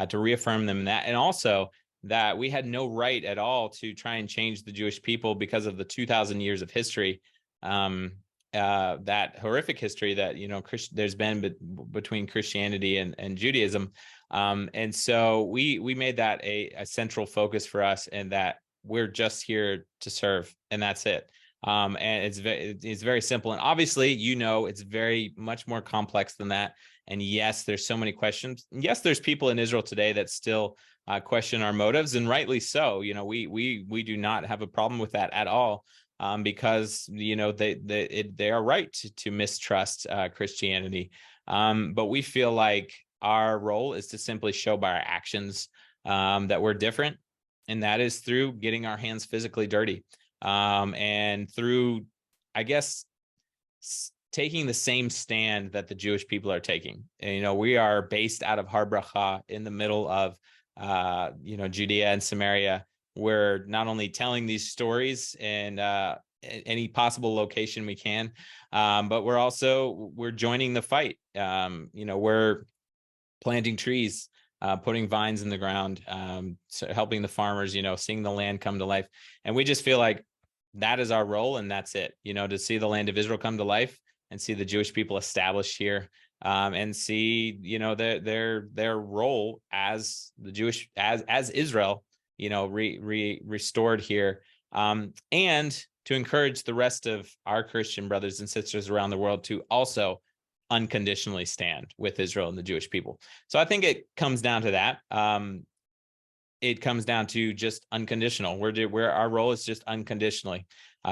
to reaffirm them in that, and also that we had no right at all to try and change the Jewish people because of the 2,000 years of history, that horrific history that there's been between Christianity and Judaism. And so we made that a central focus for us, and that we're just here to serve, and that's it. And it's very simple. And obviously, it's very much more complex than that. And yes, there's so many questions. Yes, there's people in Israel today that still question our motives, and rightly so. We do not have a problem with that at all, because they are right to mistrust Christianity. But we feel like our role is to simply show by our actions that we're different, and that is through getting our hands physically dirty, and through, I guess, taking the same stand that the Jewish people are taking. And, we are based out of Har Bracha in the middle of Judea and Samaria. We're not only telling these stories in any possible location we can, but we're joining the fight. We're planting trees, putting vines in the ground, so helping the farmers, seeing the land come to life. And we just feel like that is our role, and that's it, to see the land of Israel come to life and see the Jewish people established here, and see, their role as the Jewish, as Israel, restored here, and to encourage the rest of our Christian brothers and sisters around the world to also unconditionally stand with Israel and the Jewish people. So I think it comes down to that. It comes down to just unconditional. Where our role is just unconditionally.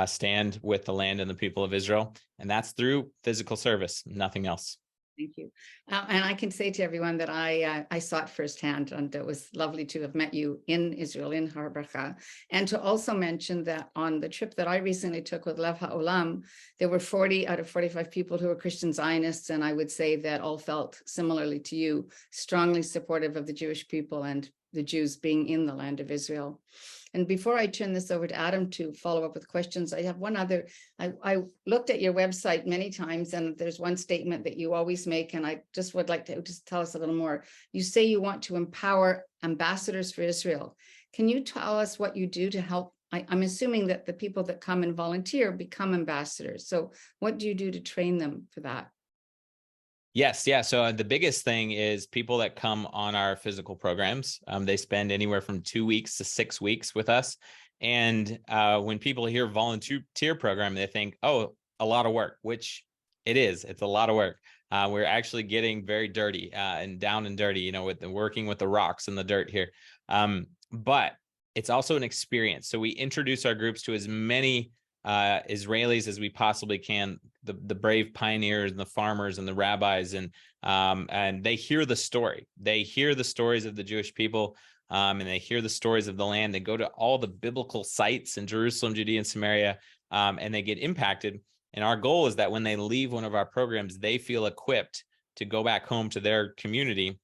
stand with the land and the people of Israel. And that's through physical service, nothing else. Thank you. And I can say to everyone that I saw it firsthand, and it was lovely to have met you in Israel, in Har Bracha. And to also mention that on the trip that I recently took with Lev HaOlam, there were 40 out of 45 people who were Christian Zionists, and I would say that all felt similarly to you, strongly supportive of the Jewish people and the Jews being in the land of Israel. And before I turn this over to Adam to follow up with questions, I have one other. I looked at your website many times, and there's one statement that you always make, and I just would like to just tell us a little more. You say you want to empower ambassadors for Israel. Can you tell us what you do to help? I'm assuming that the people that come and volunteer become ambassadors. So what do you do to train them for that? Yes, yeah. So the biggest thing is people that come on our physical programs. They spend anywhere from 2 weeks to 6 weeks with us. And when people hear volunteer program, they think, oh, a lot of work, which it is. It's a lot of work. We're actually getting very dirty and down and dirty, with working with the rocks and the dirt here. But it's also an experience. So we introduce our groups to as many Israelis as we possibly can, the brave pioneers and the farmers and the rabbis, and they hear the story. They hear the stories of the Jewish people, and they hear the stories of the land. They go to all the biblical sites in Jerusalem, Judea, and Samaria, and they get impacted. And our goal is that when they leave one of our programs, they feel equipped to go back home to their community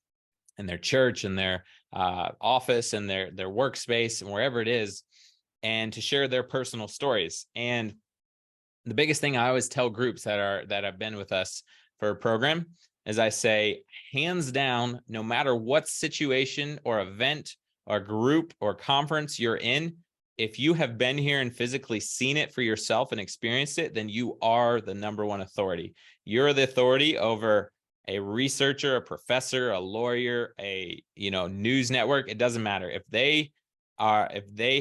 and their church and their office and their workspace and wherever it is, and to share their personal stories. And the biggest thing I always tell groups that have been with us for a program is I say, hands down, no matter what situation or event or group or conference you're in, if you have been here and physically seen it for yourself and experienced it, then you are the number one authority. You're the authority over a researcher, a professor, a lawyer, a news network. It doesn't matter. If they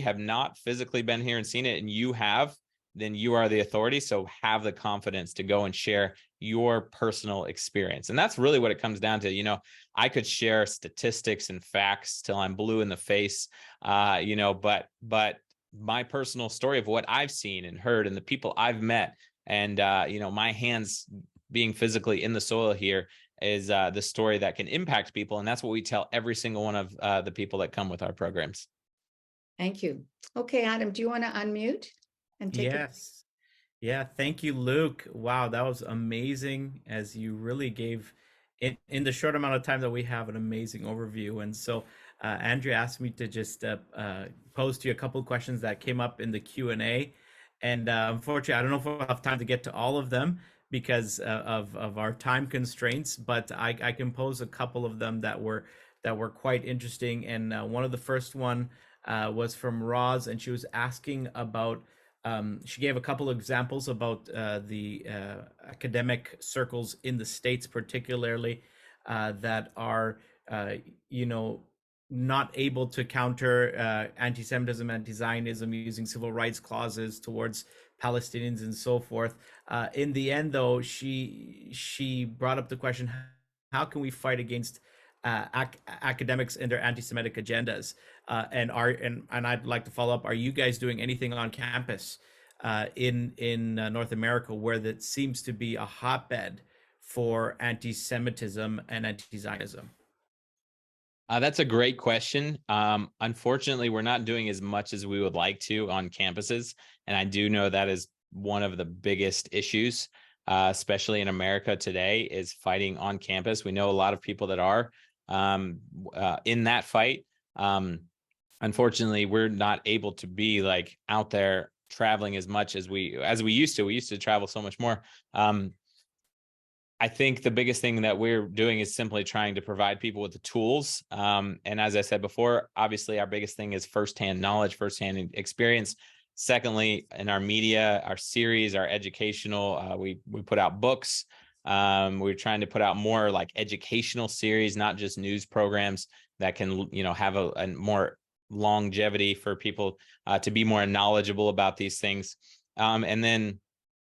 have not physically been here and seen it and you have, then you are the authority. So have the confidence to go and share your personal experience. And that's really what it comes down to. I could share statistics and facts till I'm blue in the face, but my personal story of what I've seen and heard and the people I've met and, my hands being physically in the soil here is the story that can impact people. And that's what we tell every single one of the people that come with our programs. Thank you. Okay, Adam, do you want to unmute and take it? Yes. Yeah, thank you, Luke. Wow, that was amazing, as you really gave in the short amount of time that we have an amazing overview. And so Andrea asked me to just pose to you a couple of questions that came up in the Q&A. And unfortunately, I don't know if we'll have time to get to all of them because of our time constraints, but I can pose a couple of them that were quite interesting. And one of the first one was from Roz, and she was asking about, she gave a couple of examples about the academic circles in the States, particularly that are, not able to counter anti-Semitism, anti-Zionism using civil rights clauses towards Palestinians and so forth. In the end, though, she brought up the question, how can we fight against academics and their anti-Semitic agendas? And I'd like to follow up. Are you guys doing anything on campus in North America where that seems to be a hotbed for anti-Semitism and anti-Zionism? That's a great question. Unfortunately, we're not doing as much as we would like to on campuses. And I do know that is one of the biggest issues, especially in America today, is fighting on campus. We know a lot of people that are in that fight. Unfortunately, we're not able to be like out there traveling as much as we used to. We used to travel so much more. I think the biggest thing that we're doing is simply trying to provide people with the tools. And as I said before, obviously our biggest thing is firsthand knowledge, firsthand experience. Secondly, in our media, our series, our educational, we put out books. We're trying to put out more like educational series, not just news programs that can, have a more longevity for people to be more knowledgeable about these things. And then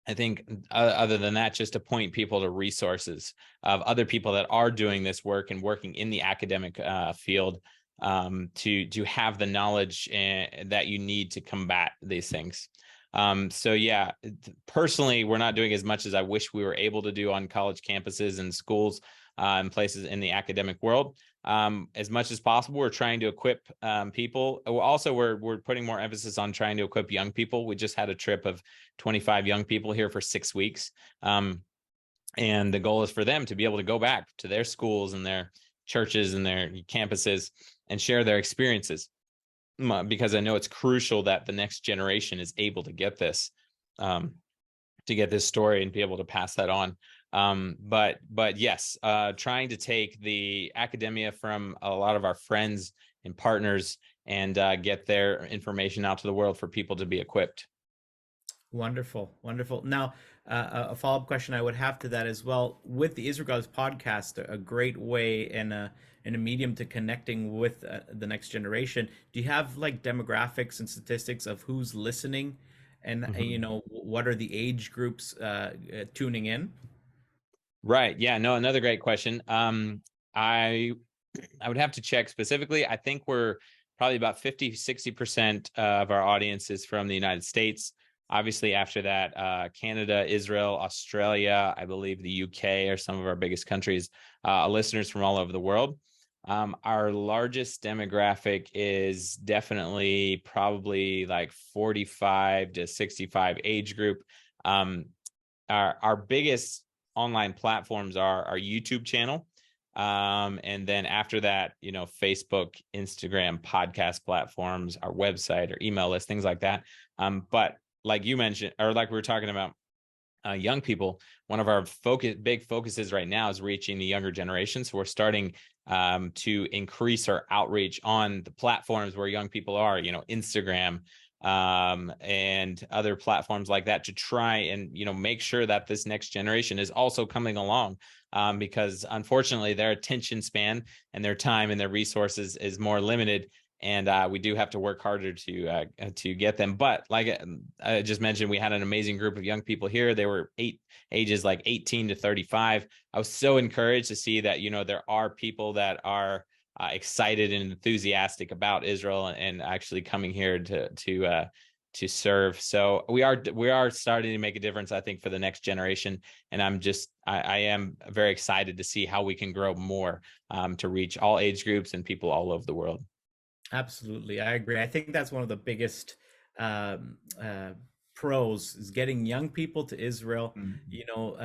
I think other than that, just to point people to resources of other people that are doing this work and working in the academic field to have the knowledge that you need to combat these things. So yeah, personally, we're not doing as much as I wish we were able to do on college campuses and schools and places in the academic world. As much as possible, we're trying to equip people. Also, we're putting more emphasis on trying to equip young people. We just had a trip of 25 young people here for 6 weeks. And the goal is for them to be able to go back to their schools and their churches and their campuses and share their experiences, because I know it's crucial that the next generation is able to get this story and be able to pass that on. But yes, trying to take the academia from a lot of our friends and partners and get their information out to the world for people to be equipped. Wonderful, wonderful. Now, a follow-up question I would have to that as well. With the Israel Guys podcast, a great way and a medium to connecting with the next generation. Do you have like demographics and statistics of who's listening, and you know, what are the age groups tuning in? Right. Yeah. No. Another great question. I would have to check specifically. I think we're probably about 50-60% of our audience is from the United States. Obviously, after that, Canada, Israel, Australia, I believe the UK are some of our biggest countries, listeners from all over the world. Our largest demographic is definitely probably like 45 to 65 age group. Our biggest online platforms are our YouTube channel. And then after that, you know, Facebook, Instagram, podcast platforms, our website or email list, things like that. But like you mentioned, or like we were talking about, young people, one of our big focuses right now is reaching the younger generation. So we're starting to increase our outreach on the platforms where young people are, you know, Instagram, and other platforms like that, to try and, you know, make sure that this next generation is also coming along, because unfortunately their attention span and their time and their resources is more limited. And we do have to work harder to get them. But like I just mentioned, we had an amazing group of young people here. They were ages like 18 to 35. I was so encouraged to see that, you know, there are people that are excited and enthusiastic about Israel and actually coming here to serve. So we are starting to make a difference, I think, for the next generation. And I am very excited to see how we can grow more to reach all age groups and people all over the world. Absolutely, I agree. I think that's one of the biggest pros is getting young people to Israel. You know,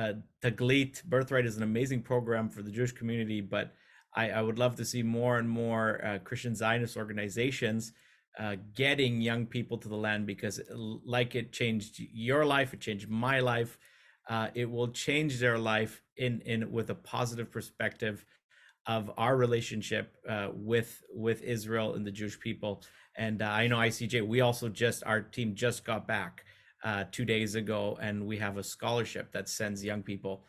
Taglit Birthright is an amazing program for the Jewish community, but I would love to see more and more Christian Zionist organizations getting young people to the land, because like it changed your life, it changed my life. It will change their life in with a positive perspective of our relationship with Israel and the Jewish people. And I know ICEJ, we also our team just got back 2 days ago, and we have a scholarship that sends young people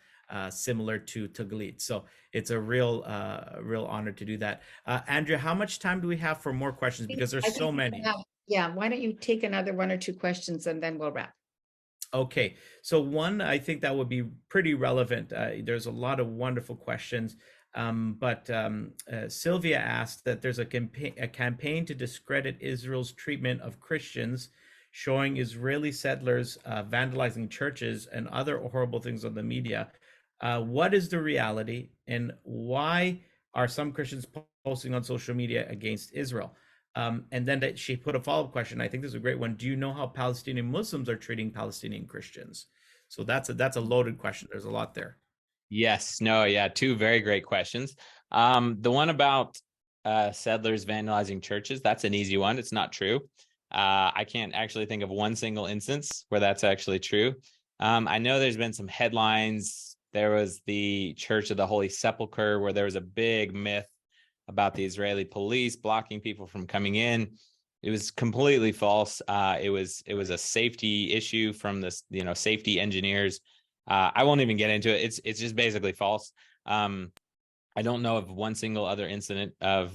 similar to Taglit. So it's a real honor to do that. Andrea, how much time do we have for more questions? Because there's so many. Yeah, why don't you take another one or two questions and then we'll wrap. Okay, so one, I think that would be pretty relevant. There's a lot of wonderful questions. But Sylvia asked that there's a campaign to discredit Israel's treatment of Christians, showing Israeli settlers vandalizing churches and other horrible things on the media. What is the reality, and why are some Christians posting on social media against Israel? And then she put a follow-up question. I think this is a great one. Do you know how Palestinian Muslims are treating Palestinian Christians? So that's a loaded question. There's a lot there. Yes, no, yeah, two very great questions. The one about settlers vandalizing churches, that's an easy one. It's not true. I can't actually think of one single instance where that's actually true. I know there's been some headlines. There was the Church of the Holy Sepulchre, where there was a big myth about the Israeli police blocking people from coming in. It was completely false. It was a safety issue from this, you know, safety engineers. I won't even get into it. It's just basically false. I don't know of one single other incident of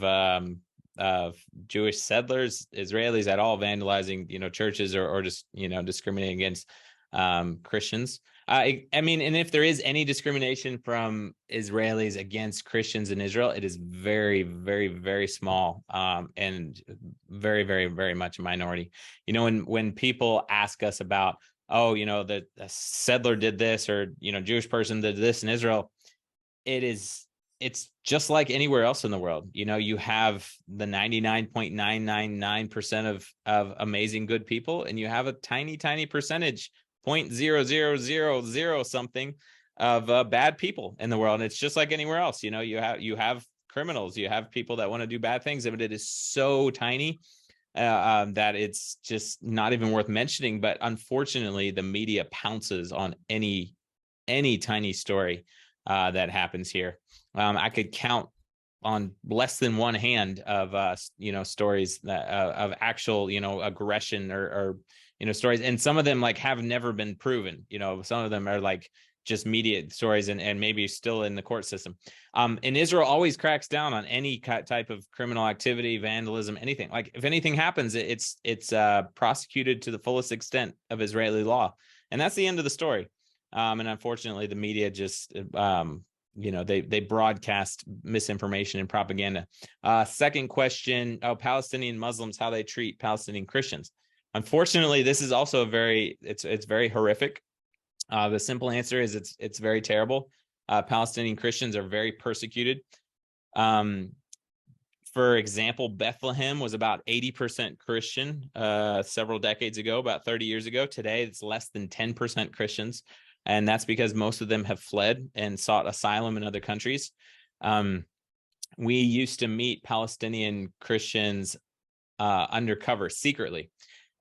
Jewish settlers, Israelis at all vandalizing, you know, churches or just, you know, discriminating against Christians. I mean, and if there is any discrimination from Israelis against Christians in Israel, it is very, very, very small, and very, very, very much a minority. You know, when people ask us about, oh, you know, the settler did this, or, you know, Jewish person did this in Israel, it's just like anywhere else in the world. You know, you have the 99.999% of amazing good people, and you have a tiny, tiny percentage, 0.0000 something of bad people in the world. And it's just like anywhere else. You know, you have criminals, you have people that want to do bad things, but it is so tiny that it's just not even worth mentioning. But unfortunately, the media pounces on any tiny story that happens here. I could count on less than one hand of you know, stories that of actual, you know, aggression or you know, stories, and some of them like have never been proven. You know, some of them are like just media stories and maybe still in the court system. And Israel always cracks down on any type of criminal activity, vandalism, anything. Like if anything happens, it's prosecuted to the fullest extent of Israeli law, and that's the end of the story. And unfortunately, the media just you know, they broadcast misinformation and propaganda. Second question: Palestinian Muslims, how they treat Palestinian Christians. Unfortunately, this is also it's very horrific. The simple answer is it's very terrible. Palestinian Christians are very persecuted. For example, Bethlehem was about 80% Christian several decades ago, about 30 years ago. Today, it's less than 10% Christians. And that's because most of them have fled and sought asylum in other countries. We used to meet Palestinian Christians undercover secretly,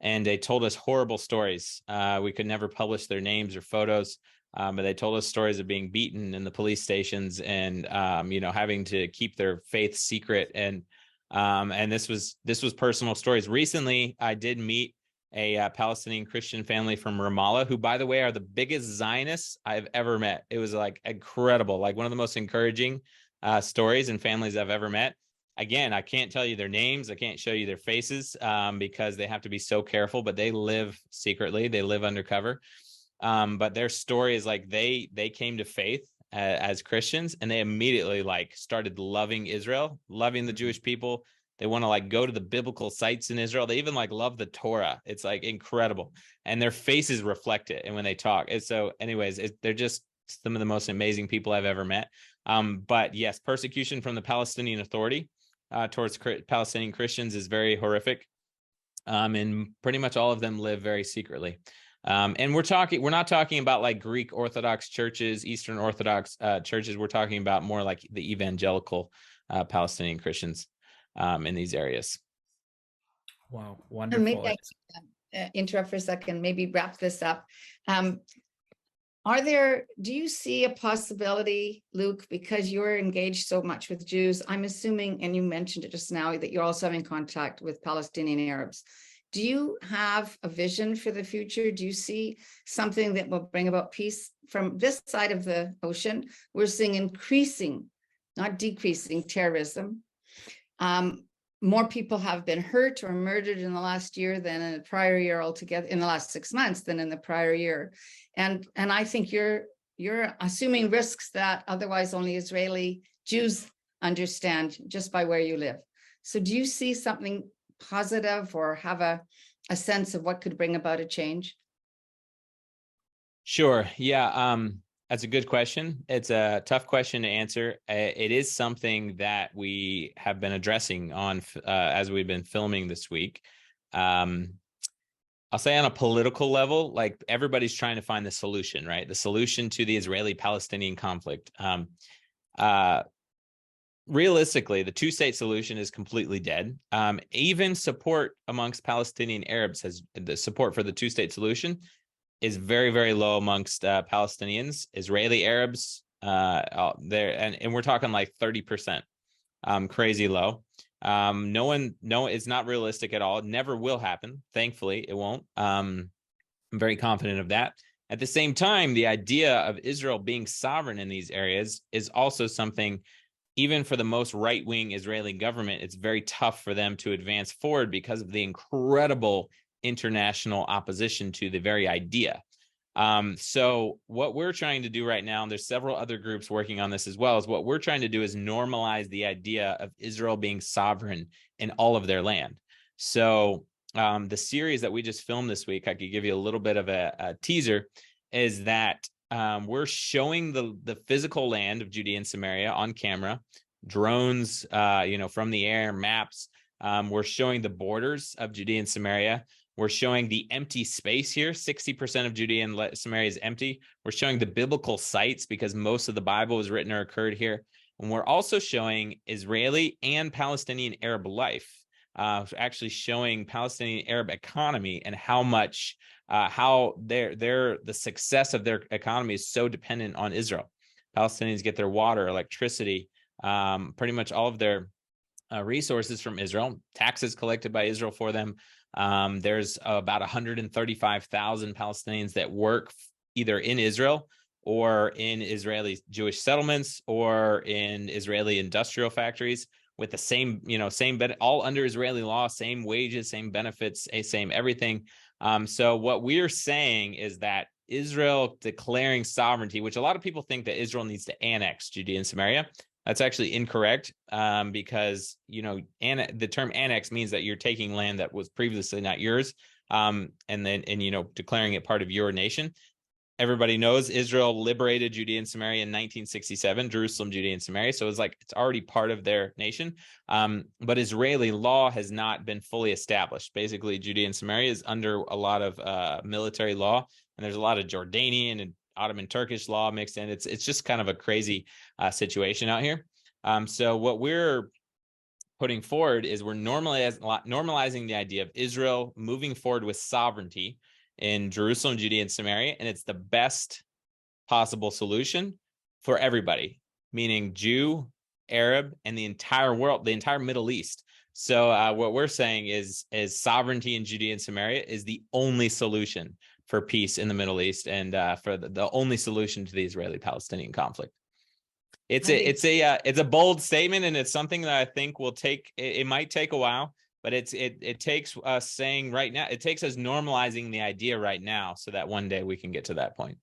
and they told us horrible stories. We could never publish their names or photos, but they told us stories of being beaten in the police stations and you know, having to keep their faith secret. And this was personal stories. Recently, I did meet a Palestinian Christian family from Ramallah, who, by the way, are the biggest Zionists I've ever met. It was like incredible, like one of the most encouraging stories and families I've ever met. Again, I can't tell you their names. I can't show you their faces because they have to be so careful, but they live secretly. They live undercover. But their story is like they came to faith as Christians, and they immediately like started loving Israel, loving the Jewish people. They want to like go to the biblical sites in Israel. They even like love the Torah. It's like incredible. And their faces reflect it. And when they talk. And so anyways, they're just some of the most amazing people I've ever met. But yes, persecution from the Palestinian Authority towards Palestinian Christians is very horrific. And pretty much all of them live very secretly. And we're not talking about like Greek Orthodox churches, Eastern Orthodox churches. We're talking about more like the evangelical Palestinian Christians in these areas. Wow, And wonderful. maybe I can interrupt for a second, maybe wrap this up. Do you see a possibility, Luke, because you're engaged so much with Jews, I'm assuming, and you mentioned it just now, that you're also having contact with Palestinian Arabs. Do you have a vision for the future? Do you see something that will bring about peace? From this side of the ocean, we're seeing increasing, not decreasing, terrorism. More people have been hurt or murdered in the last year than in the prior year altogether, in the last 6 months than in the prior year. And I think you're assuming risks that otherwise only Israeli Jews understand just by where you live. So do you see something positive or have a sense of what could bring about a change? Sure. Yeah. That's a good question. It's a tough question to answer. It is something that we have been addressing on as we've been filming this week. I'll say on a political level, like everybody's trying to find the solution, right? The solution to the Israeli-Palestinian conflict. Realistically, the two-state solution is completely dead. Even support amongst Palestinian Arabs the support for the two-state solution is very, very low amongst Palestinians. Israeli Arabs, there, and we're talking like 30%, crazy low. It's not realistic at all. It never will happen. Thankfully, it won't. I'm very confident of that. At the same time, the idea of Israel being sovereign in these areas is also something, even for the most right-wing Israeli government, it's very tough for them to advance forward because of the incredible international opposition to the very idea. So what we're trying to do right now, and there's several other groups working on this as well, is what we're trying to do is normalize the idea of Israel being sovereign in all of their land. So the series that we just filmed this week, I could give you a little bit of a teaser, is that we're showing the physical land of Judea and Samaria on camera, drones, from the air, maps. We're showing the borders of Judea and Samaria. We're showing the empty space here. 60% of Judea and Samaria is empty. We're showing the biblical sites because most of the Bible was written or occurred here. And we're also showing Israeli and Palestinian Arab life, actually showing Palestinian Arab economy and how much, how the success of their economy is so dependent on Israel. Palestinians get their water, electricity, pretty much all of their resources from Israel, taxes collected by Israel for them. There's about 135,000 Palestinians that work either in Israel or in Israeli Jewish settlements or in Israeli industrial factories with the same, all under Israeli law, same wages, same benefits, same everything. So what we're saying is that Israel declaring sovereignty, which a lot of people think that Israel needs to annex Judea and Samaria. That's actually incorrect, because, the term annex means that you're taking land that was previously not yours, and declaring it part of your nation. Everybody knows Israel liberated Judea and Samaria in 1967, Jerusalem, Judea, and Samaria. So it's already part of their nation. But Israeli law has not been fully established. Basically, Judea and Samaria is under a lot of military law, and there's a lot of Jordanian and Ottoman Turkish law mixed in. It's just kind of a crazy situation out here. So what we're putting forward is we're normalizing the idea of Israel moving forward with sovereignty in Jerusalem, Judea, and Samaria, and it's the best possible solution for everybody, meaning Jew, Arab, and the entire world, the entire Middle East. So what we're saying is sovereignty in Judea and Samaria is the only solution for peace in the Middle East, and for the only solution to the Israeli-Palestinian conflict. It's a bold statement, and it's something that I think will take. It might take a while, but it takes us saying right now. It takes us normalizing the idea right now, so that one day we can get to that point.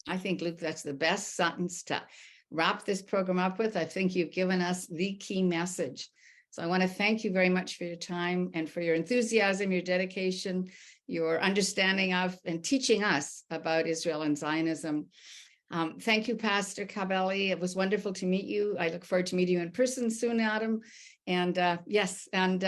I think, Luke, that's the best sentence to wrap this program up with. I think you've given us the key message. So I want to thank you very much for your time and for your enthusiasm, your dedication, your understanding of and teaching us about Israel and Zionism. Thank you, Pastor Cabelli. It was wonderful to meet you. I look forward to meeting you in person soon, Adam. And yes, and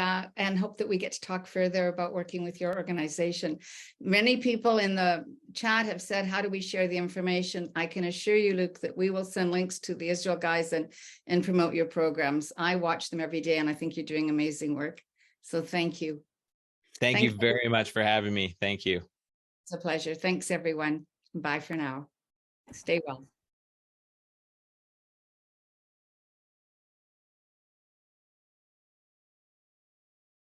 hope that we get to talk further about working with your organization. Many people in the chat have said, how do we share the information? I can assure you, Luke, that we will send links to the Israel guys and promote your programs. I watch them every day, and I think you're doing amazing work. So thank you. Thank you very much for having me. Thank you. It's a pleasure. Thanks, everyone. Bye for now. Stay well.